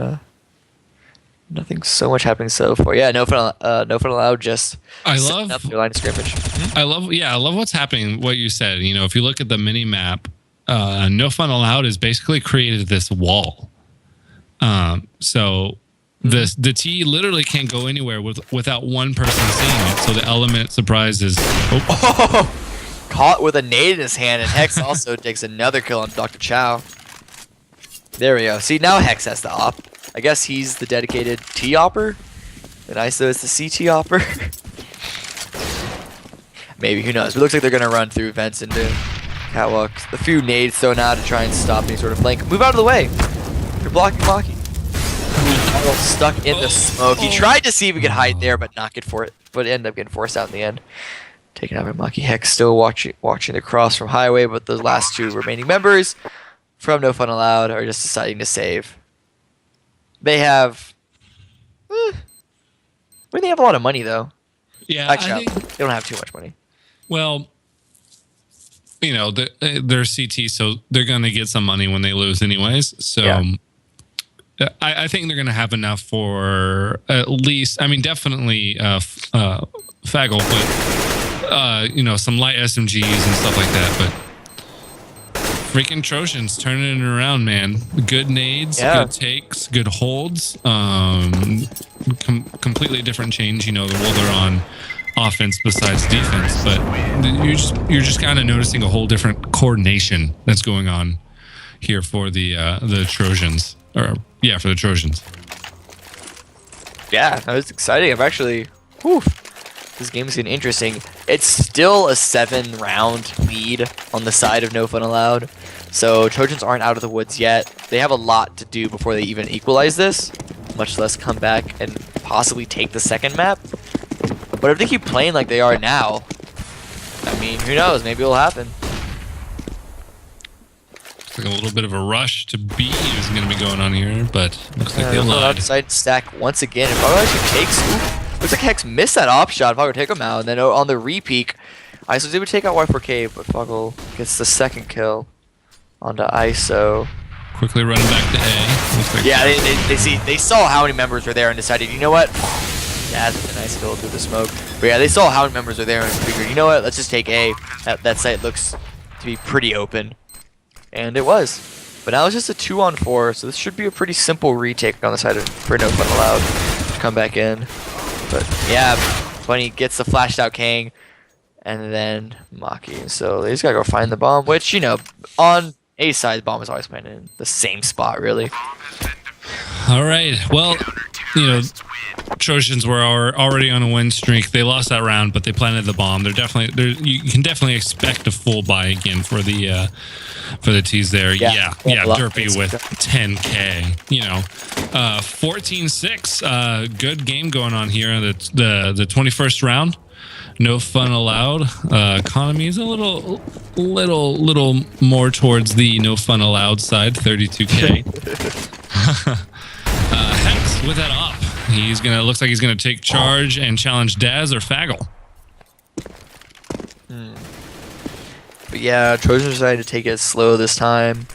Nothing so much happening so far. Yeah, no fun. No fun allowed. Just I setting love up their line of scrimmage. I love what's happening. What you said, if you look at the mini map, no fun allowed has basically created this wall. So the T literally can't go anywhere without one person seeing it. So the element surprise is Caught with a nade in his hand, and Hex also takes another kill on Dr. Chow. There we go. See, now Hex has the op. I guess he's the dedicated T-opper, and ISO is the CT opper. Maybe, who knows? But it looks like they're going to run through vents into catwalks. A few nades thrown out to try and stop any sort of flank. Move out of the way. You're blocking Maki. Stuck in the smoke. He tried to see if he could hide there, but not get for it. But ended up getting forced out in the end. Taken out by Maki. Hex still watching the cross from Highway, but the last two remaining members from No Fun Allowed are just deciding to save. They have... they have a lot of money, though. Yeah, actually, they don't have too much money. Well, they're CT, so they're going to get some money when they lose anyways. So yeah. I think they're going to have enough for at least, definitely Faggle, but, some light SMGs and stuff like that. But freaking Trojans turning it around, man. Good nades, good takes, good holds. Completely different change, the role they're on offense besides defense. But you're just kind of noticing a whole different coordination that's going on here for the Trojans. For the Trojans. Yeah, that was exciting. I'm actually... This game's getting interesting. It's still a 7-round lead on the side of No Fun Allowed. So Trojans aren't out of the woods yet. They have a lot to do before they even equalize this, much less come back and possibly take the second map. But if they keep playing like they are now, who knows? Maybe it'll happen. Looks like a little bit of a rush to B is going to be going on here, but looks like they lied. Outside stack once again. If Faggo actually takes... Looks like Hex missed that op shot. Faggo take him out, and then on the re-peek, ISO was able to take out Y4K, but Faggo gets the second kill onto ISO. Quickly running back to A. Looks like they saw how many members were there and decided, you know what? Yeah, that's a nice kill through the smoke. But yeah, they saw how many members were there and figured, you know what? Let's just take A. That site looks to be pretty open. And it was. But now it's just a 2-on-4, so this should be a pretty simple retake on the side for No Fun Allowed to come back in. But yeah, Bunny gets the flashed out Kang, and then Maki. So they just gotta go find the bomb, which, on A side, the bomb is always planted in the same spot, really. All right. Well, Trojans were already on a win streak. They lost that round, but they planted the bomb. You can definitely expect a full buy again for the T's there. Yeah, Derpy with 10K. 14-6. Good game going on here in the 21st round. No Fun Allowed. Economy is a little more towards the No Fun Allowed side. 32K. Hex with that op. Looks like he's gonna take charge and challenge Daz or Faggle. But yeah, Trojans decided to take it slow this time.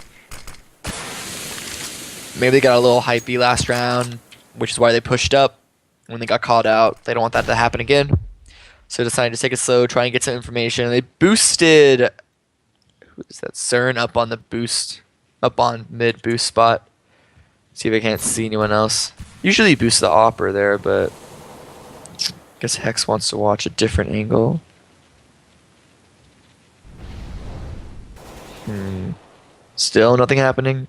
Maybe they got a little hypey last round, which is why they pushed up when they got called out. They don't want that to happen again. So decided to take it slow, try and get some information. They boosted... Who is that? CERN up on the boost. Up on mid boost spot. See if I can't see anyone else. Usually boost the opper there, but... I guess Hex wants to watch a different angle. Still nothing happening.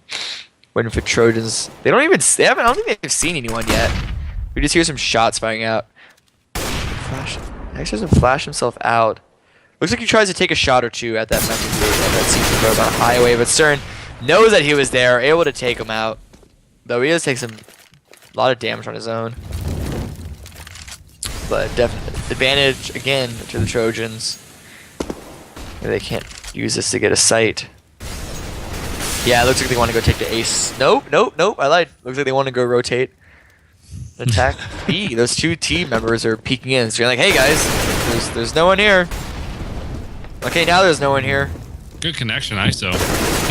Waiting for Trojans. I don't think they've seen anyone yet. We just hear some shots firing out. Hex doesn't flash himself out. Looks like he tries to take a shot or two at that member that seems to throw about Highway, but CERN knows that he was there, able to take him out. Though he does take a lot of damage on his own. But definitely advantage again to the Trojans. Maybe they can't use this to get a sight. Yeah, it looks like they want to go take the ace. Nope. I lied. Looks like they want to go rotate. Attack B. Those two team members are peeking in. So you're like, hey guys, there's no one here. Okay, now there's no one here. Good connection, ISO.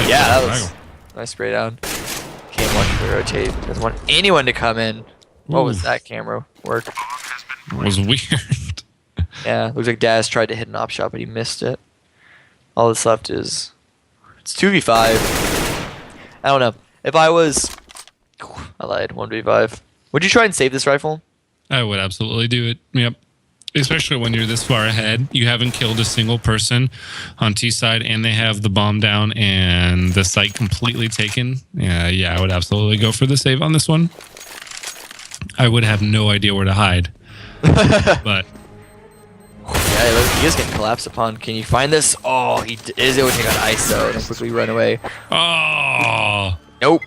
Yeah, that was nice spray down. Can't watch for rotate. Doesn't want anyone to come in. What was that camera work? It was weird. Yeah, looks like Daz tried to hit an op shot, but he missed it. All that's left is it's 2v5. I don't know. If I was, I lied. 1v5. Would you try and save this rifle? I would absolutely do it. Yep. Especially when you're this far ahead. You haven't killed a single person on T side, and they have the bomb down and the site completely taken. Yeah, I would absolutely go for the save on this one. I would have no idea where to hide. But yeah, look, he is getting collapsed upon. Can you find this? Oh, he is able to take on ISO and quickly run away. oh, Nope.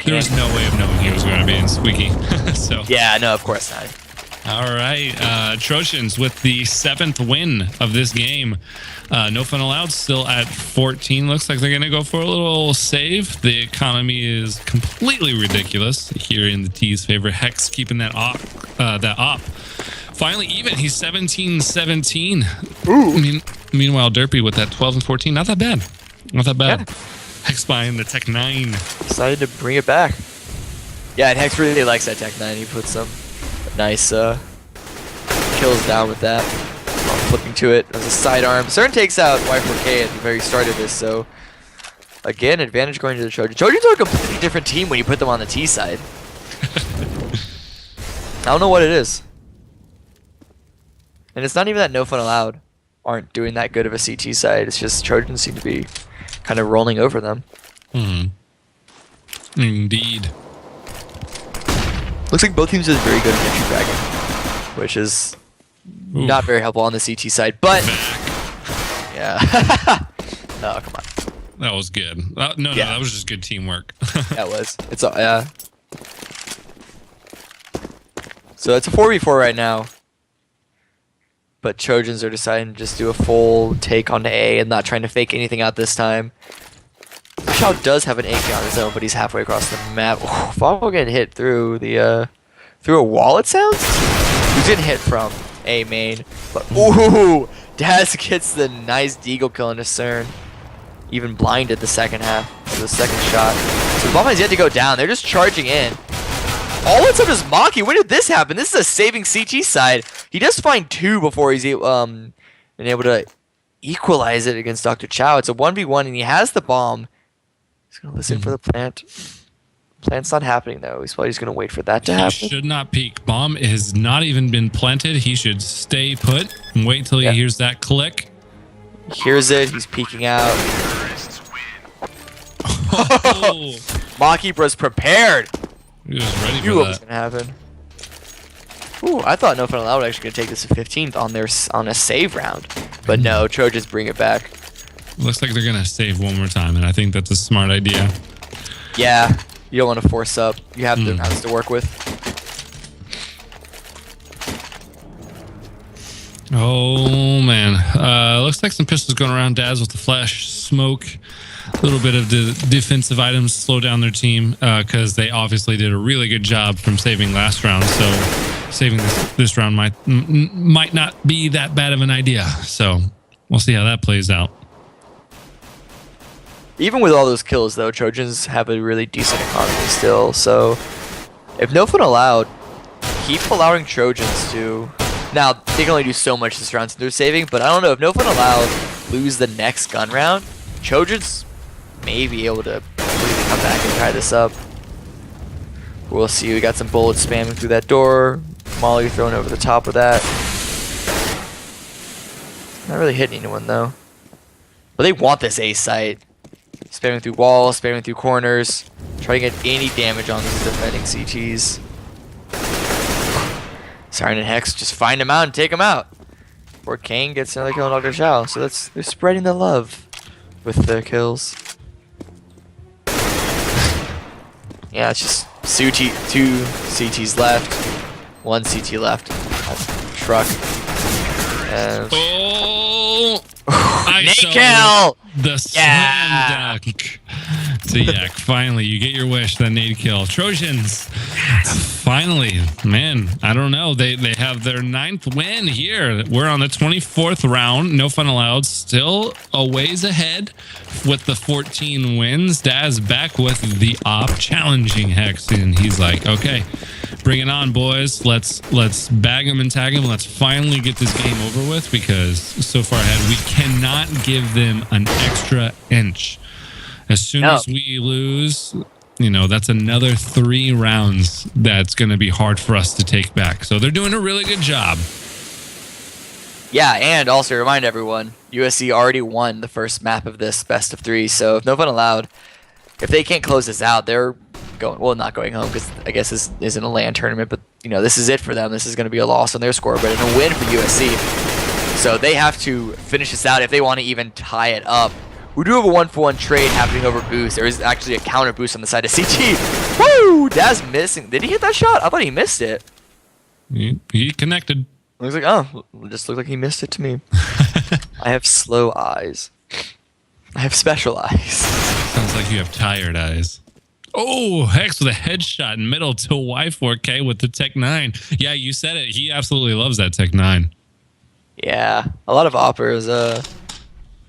there's no way of knowing he was going to be in Squeaky. So Yeah, no, of course not. all right, Trojans with the 7th win of this game. No fun allowed. Still at 14. Looks like they're going to go for a little save. The economy is completely ridiculous here in the T's favor. Hex keeping that op. Finally even. He's 17-17. Meanwhile, Derpy with that 12 and 14. Not that bad. Not that bad. Yeah. Hex buying the Tech 9. Decided to bring it back. Yeah, and Hex really likes that Tech 9. He put some nice kills down with that. Flipping to it as a sidearm. CERN takes out Y4K at the very start of this, so again, advantage going to the Trojans. Trojans are a completely different team when you put them on the T side. I don't know what it is. And it's not even that No Fun Allowed aren't doing that good of a CT side. It's just Trojans seem to be kind of rolling over them. Indeed. Looks like both teams is very good at Entry Dragon, which is not very helpful on the CT side, but yeah. Oh, come on. That was good. No, that was just good teamwork. That was. It's yeah. So it's a 4v4 right now. But Trojans are deciding to just do a full take onto A and not trying to fake anything out this time. Shao does have an AK on his own, but he's halfway across the map. Oh, Favo getting hit through the through a wall, it sounds? He's getting hit from A main. But ooh, Daz gets the nice deagle kill into CERN. Even blinded the second half of the second shot. So the bomb has yet to go down. They're just charging in. All it's up is Maki. When did this happen? This is a saving CT side. He does find 2 before he's been able to equalize it against Dr. Chow. It's a 1v1 and he has the bomb. He's going to listen for the plant. Plant's not happening though. He's probably just going to wait for that to happen. He should not peek. Bomb has not even been planted. He should stay put and wait till he hears that click. He hears it. He's peeking out. Oh, Maki was prepared. he was ready Knew for what was that. going to happen. Ooh, I thought No Fun Allowed was actually going to take this to 15th on a save round. But no, Trojans bring it back. Looks like they're going to save one more time, and I think that's a smart idea. Yeah, you don't want to force up. You have the rounds to work with. Oh, man. Looks like some pistols going around. Daz with the flash smoke. A little bit of the defensive items slow down their team because they obviously did a really good job from saving last round. So saving this round might not be that bad of an idea. So we'll see how that plays out. Even with all those kills, though, Trojans have a really decent economy still. So if No Fun Allowed, keep allowing Trojans to... Now, they can only do so much this round since they're saving, but I don't know. If No Fun Allowed lose the next gun round, Trojans may be able to completely come back and tie this up. We'll see. We got some bullets spamming through that door. Molly thrown over the top of that. Not really hitting anyone, though. But they want this A site. Spamming through walls, spamming through corners. Trying to get any damage on these defending CTs. Siren and Hex just find him out and take him out. Or Kane gets another kill on Dr. Chow. So they're spreading the love with the kills. Yeah, it's just two CTs left. 1 CT left. Truck. And Oh! Nate ISO, kill! the slam dunk to Yak. Finally, you get your wish, that nade kill. Trojans, finally, man, I don't know. They have their 9th win here. We're on the 24th round. No fun allowed. Still a ways ahead with the 14 wins. Daz back with the op, challenging Hex, and he's like, okay, bring it on, boys. Let's bag him and tag him. Let's finally get this game over with, because so far ahead, we cannot give them an extra inch. As soon as we lose, that's another 3 rounds that's going to be hard for us to take back. So they're doing a really good job. Yeah, and also remind everyone, USC already won the first map of this best of 3. So if no fun allowed, if they can't close this out, they're not going home, because I guess this isn't a LAN tournament, but this is it for them. This is going to be a loss on their scoreboard and a win for USC. So they have to finish this out if they want to even tie it up. We do have a 1-for-1 trade happening over boost. There is actually a counter boost on the side of CT. Woo! Daz missing. Did he hit that shot? I thought he missed it. He connected. Looks like, it just looked like he missed it to me. I have slow eyes. I have special eyes. Sounds like you have tired eyes. Oh, Hex with a headshot in middle to Y4K with the Tech 9. Yeah, you said it. He absolutely loves that Tech 9. Yeah, a lot of oppers.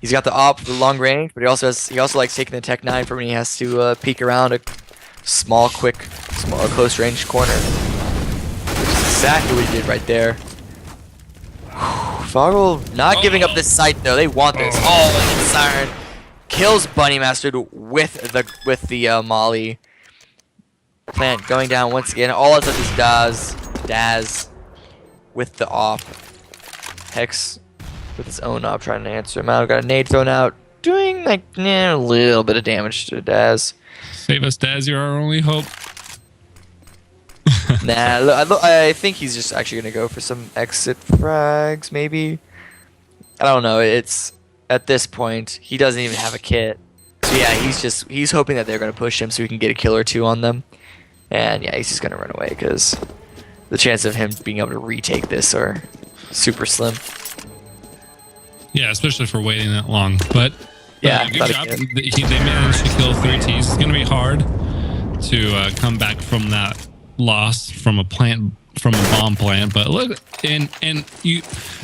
He's got the op for long range, but he also likes taking the Tech 9 for when he has to peek around a close range corner. Which is exactly what he did right there. Foggle not giving up this site though. They want this. Oh, and Siren kills Bunny Mastered with the Molly. Plant going down once again. All that's left is Daz with the op. Hex with his own op trying to answer him out. Got a nade thrown out, doing a little bit of damage to Daz. Save us, Daz. You're our only hope. Nah, I think he's just actually gonna go for some exit frags, maybe. I don't know. It's at this point he doesn't even have a kit, so yeah, he's hoping that they're gonna push him so he can get a kill or 2 on them, and yeah, he's just gonna run away because the chance of him being able to retake this are super slim. Yeah, especially for waiting that long. But yeah, good job. They managed to kill 3 Ts. It's gonna be hard to come back from that loss from a bomb plant, but look, and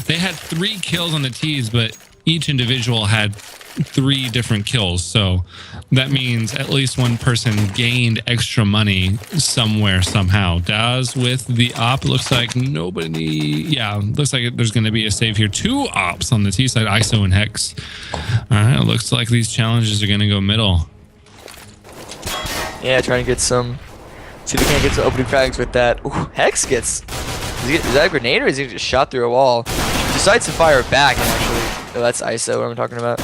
they had 3 kills on the T's, but each individual had 3 different kills, so that means at least one person gained extra money somewhere somehow. Daz with the op. Looks like looks like there's going to be a save here. 2 ops on the T side, ISO and Hex. All right, it looks like these challenges are going to go middle. Yeah, trying to get some. See if we can't get some opening frags with that. Ooh, Hex gets. Is that a grenade or is he just shot through a wall? Decides to fire back and actually. Oh, that's ISO. What I'm talking about.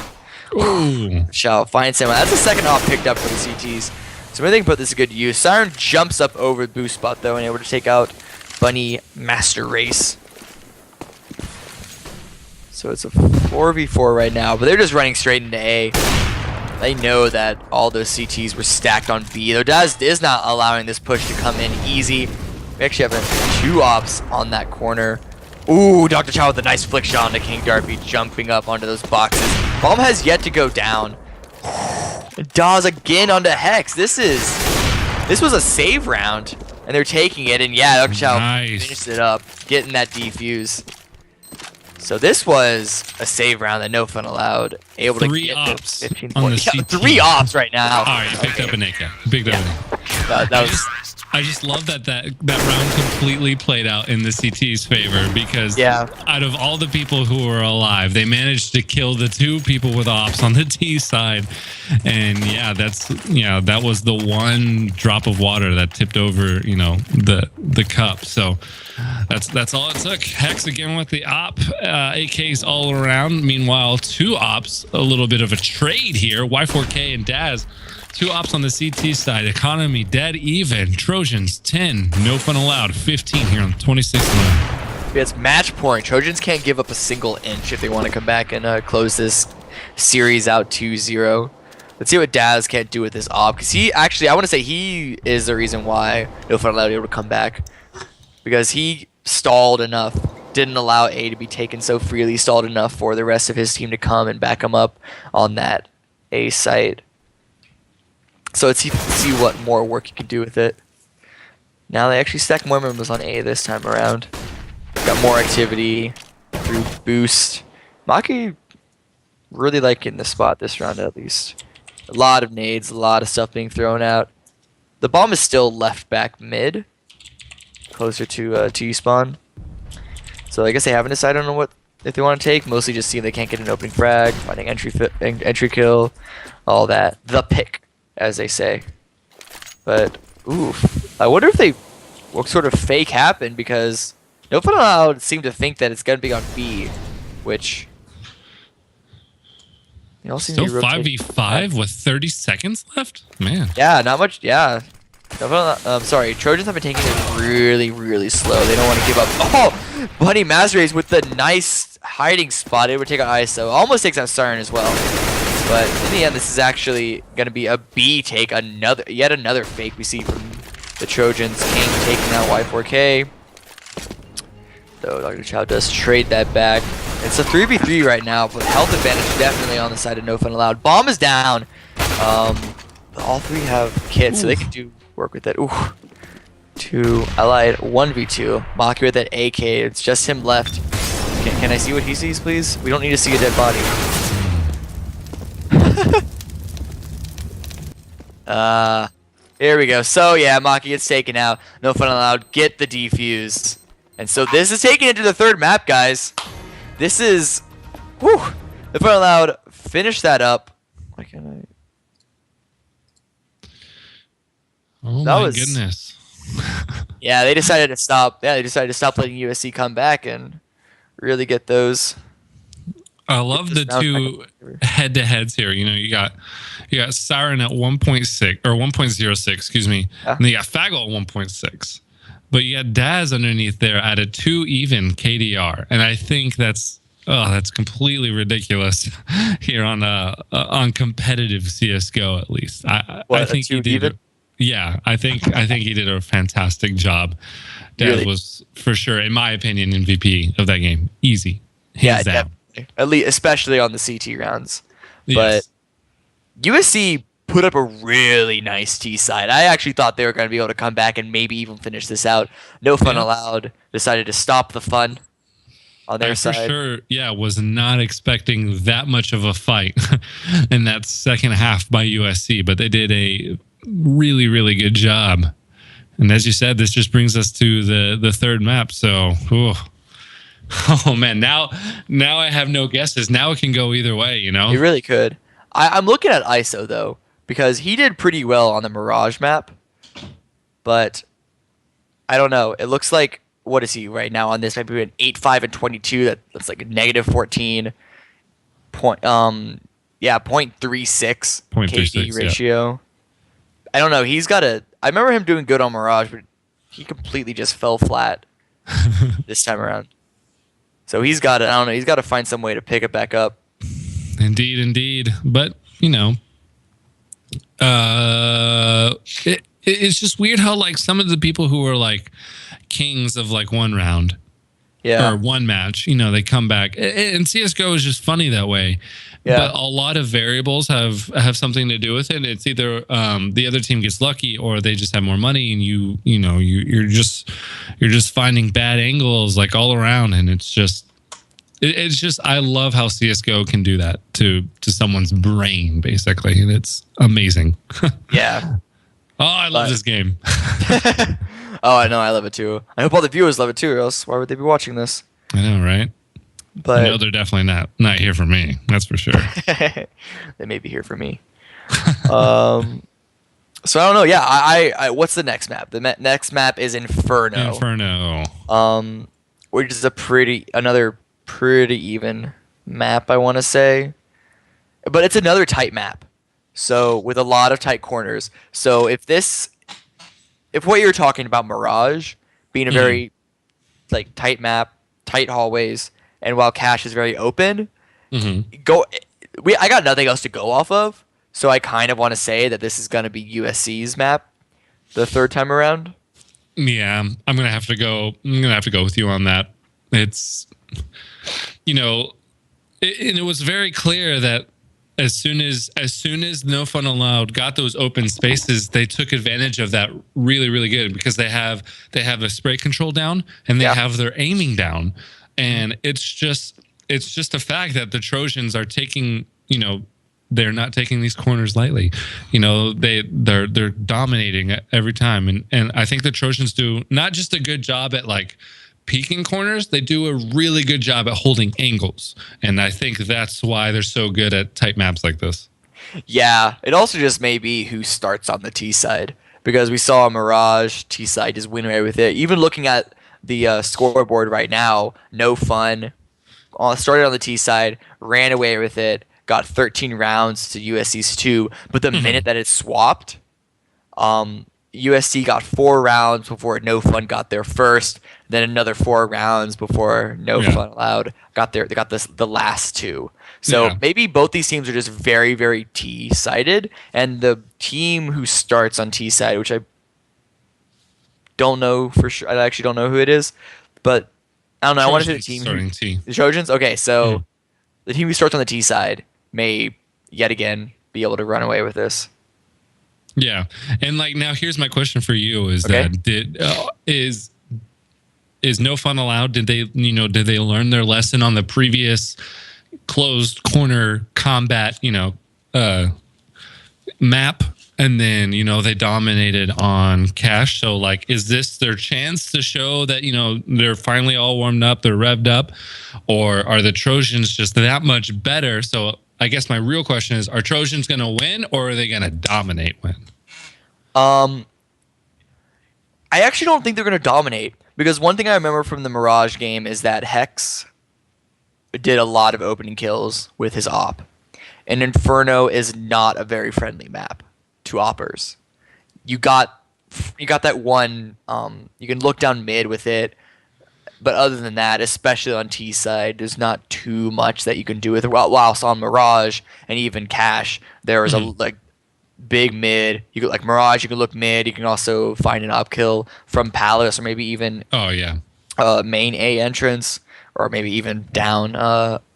Ooh. Shall find someone. That's the second op picked up for the CTs. So maybe they can put this to good use. Siren jumps up over the boost spot though and able to take out Bunny Master Race. So it's a 4v4 right now, but they're just running straight into A. They know that all those CTs were stacked on B, though Daz is not allowing this push to come in easy. We actually have 2 ops on that corner. Ooh, Dr. Chow with a nice flick shot onto King Darby, jumping up onto those boxes. Bomb has yet to go down. Daz again onto Hex. This was a save round, and they're taking it, and yeah, Dr. Chow finished it up, getting that defuse. So this was a save round that no fun allowed. Able 3 to get ops 15 on points. the Yeah, CT. 3 ops right now. All right, you picked up an AK. Picked up an AK. That was I just love that round completely played out in the CT's favor, because out of all the people who were alive, they managed to kill the 2 people with ops on the T side. And that was the one drop of water that tipped over, the cup. So that's all it took. Hex again with the op, AKs all around. Meanwhile, 2 ops, a little bit of a trade here. Y4K and Daz. 2 ops on the CT side. Economy dead even. Trojans 10. No fun allowed. 15 here on the 26th round. it's match point. Trojans can't give up a single inch if they want to come back and close this series out 2-0. Let's see what Daz can't do with this op, because he actually, I want to say he is the reason why No Fun allowed able to come back, because he stalled enough didn't allow A to be taken so freely, stalled enough for the rest of his team to come and back him up on that A site. So let's see what more work you can do with it. Now they actually stack more members on A this time around. Got more activity through boost. Maki really liking the spot this round at least. A lot of nades, a lot of stuff being thrown out. The bomb is still left back mid, closer to T spawn. So I guess they haven't decided on what if they want to take. Mostly just seeing they can't get an opening frag, finding entry kill, all that. The pick, as they say. But oof, I wonder if what sort of fake happened, because No Fun Allowed seem to think that it's gonna be on B, which they all seem to Still be rotating 5v5 with 30 seconds left? Man. Yeah, not much. Yeah. Sorry, Trojans have been taking it really, really slow. They don't want to give up. Oh, Bunny Mazrays with the nice hiding spot. It would take out ISO. Almost takes out Siren as well. But in the end, this is actually going to be a B take. Yet another fake we see from the Trojans. King taking out Y4K. Though Dr. Chow does trade that back. It's a 3v3 right now, but health advantage is definitely on the side of No Fun Allowed. Bomb is down. All three have kits, so they can do work with that. Ooh. I lied. 1v2. Maki with that AK. It's just him left. Can I see what he sees, please? We don't need to see a dead body. Here we go. So yeah, Maki gets taken out. No Fun Allowed. Get the defuse. And so this is taken into the third map, guys. This is... Whew. No Fun Allowed. Finish that up. Why can't I... Oh That my was- goodness. Yeah, they decided to stop. Yeah, they decided to stop letting USC come back and really get those. I love the two head-to-heads here. You know, you got Siren at 1.6 or 1.06, excuse me. Yeah. And then you got Faggle at 1.6. But you got Daz underneath there at a 2 even KDR. And I think that's completely ridiculous here on competitive CS:GO at least. I think he did even? Yeah, I think he did a fantastic job. Daz was for sure, in my opinion, MVP of that game. Easy. Hands down. Definitely. At least, especially on the CT rounds. Yes. But USC put up a really nice T side. I actually thought they were going to be able to come back and maybe even finish this out. No Fun Allowed decided to stop the fun on their side. For sure, was not expecting that much of a fight in that second half by USC, but they did a really, really good job. And as you said, this just brings us to the third map. So, oh man, now I have no guesses. Now it can go either way, you know? It really could. I'm looking at ISO, though, because he did pretty well on the Mirage map. But I don't know. It looks like, what is he right now on this? Maybe an 8-5 and 22. That's like a negative 14. .36 KD ratio. Yeah. I don't know. I remember him doing good on Mirage, but he completely just fell flat this time around. So he's got to find some way to pick it back up. Indeed. But, you know, it's just weird how, like, some of the people who are, like, kings of, like, one round or one match, you know, they come back. And CSGO is just funny that way. Yeah. But a lot of variables have something to do with it. It's either the other team gets lucky or they just have more money, and you're just finding bad angles like all around, and it's just I love how CS:GO can do that to someone's brain basically, and it's amazing. Yeah. Oh, I love this game. Oh, I know, I love it too. I hope all the viewers love it too, or else why would they be watching this? I know, right? But no, they're definitely not here for me. That's for sure. They may be here for me. So I don't know. Yeah, I what's the next map? The next map is Inferno. Which is another pretty even map, I want to say, but it's another tight map. So with a lot of tight corners. So if what you're talking about, Mirage being a very like tight map, tight hallways. And while Cash is very open, I got nothing else to go off of. So I kind of want to say that this is going to be USC's map the third time around. Yeah, I'm gonna have to go with you on that. It's, and it was very clear that as soon as No Fun Allowed got those open spaces, they took advantage of that really, really good, because they have the spray control down and they have their aiming down. And it's just a fact that the Trojans are taking, they're not taking these corners lightly. They're dominating every time. And I think the Trojans do not just a good job at like peeking corners, they do a really good job at holding angles. And I think that's why they're so good at tight maps like this. Yeah, it also just may be who starts on the T side, because we saw Mirage T side just win away with it. Even looking at the scoreboard right now, No Fun started on the T side, ran away with it, got 13 rounds to USC's 2, but the minute that it swapped, USC got 4 rounds before No Fun got there first, then another 4 rounds before No Fun Allowed got there. They got the last 2. So maybe both these teams are just very, very T sided, and the team who starts on T side, which I don't know for sure, I actually don't know who it is, but I don't know. I want to say the team the Trojans. Okay, so the team who starts on the T side may yet again be able to run away with this. Yeah, and like now, here's my question for you: is that is No Fun Allowed? Did they learn their lesson on the previous closed corner combat map, and then they dominated on cash? So like, is this their chance to show that they're finally all warmed up, they're revved up, or are the Trojans just that much better? So I guess my real question is, are Trojans going to win, or are they going to dominate win? I actually don't think they're going to dominate, because one thing I remember from the Mirage game is that Hex did a lot of opening kills with his op. And Inferno is not a very friendly map to oppers. You got that one, you can look down mid with it, but other than that, especially on T side, there's not too much that you can do with it. Whilst on Mirage and even Cash, there is a big mid. You could like Mirage, you can look mid. You can also find an up kill from Palace, or maybe even main A entrance, or maybe even down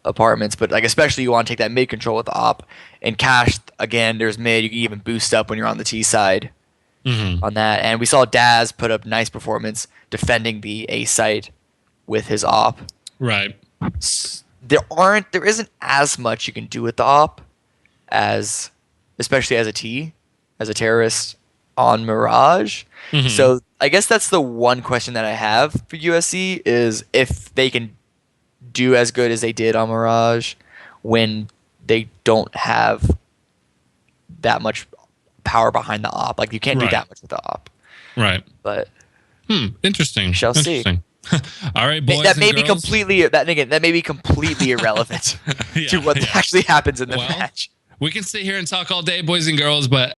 apartments. But like especially you want to take that mid control with the op. And Cash, again, there's mid. You can even boost up when you're on the T side on that. And we saw Daz put up nice performance defending the A site with his op. Right. There isn't as much you can do with the op as, especially as a terrorist on Mirage. So I guess that's the one question that I have for USC, is if they can do as good as they did on Mirage when they don't have that much power behind the op. Like you can't do that much with the op. Right. But interesting. Shall see. All right, boys. That may and be girls. that may be completely irrelevant to what actually happens in the match. We can sit here and talk all day, boys and girls, but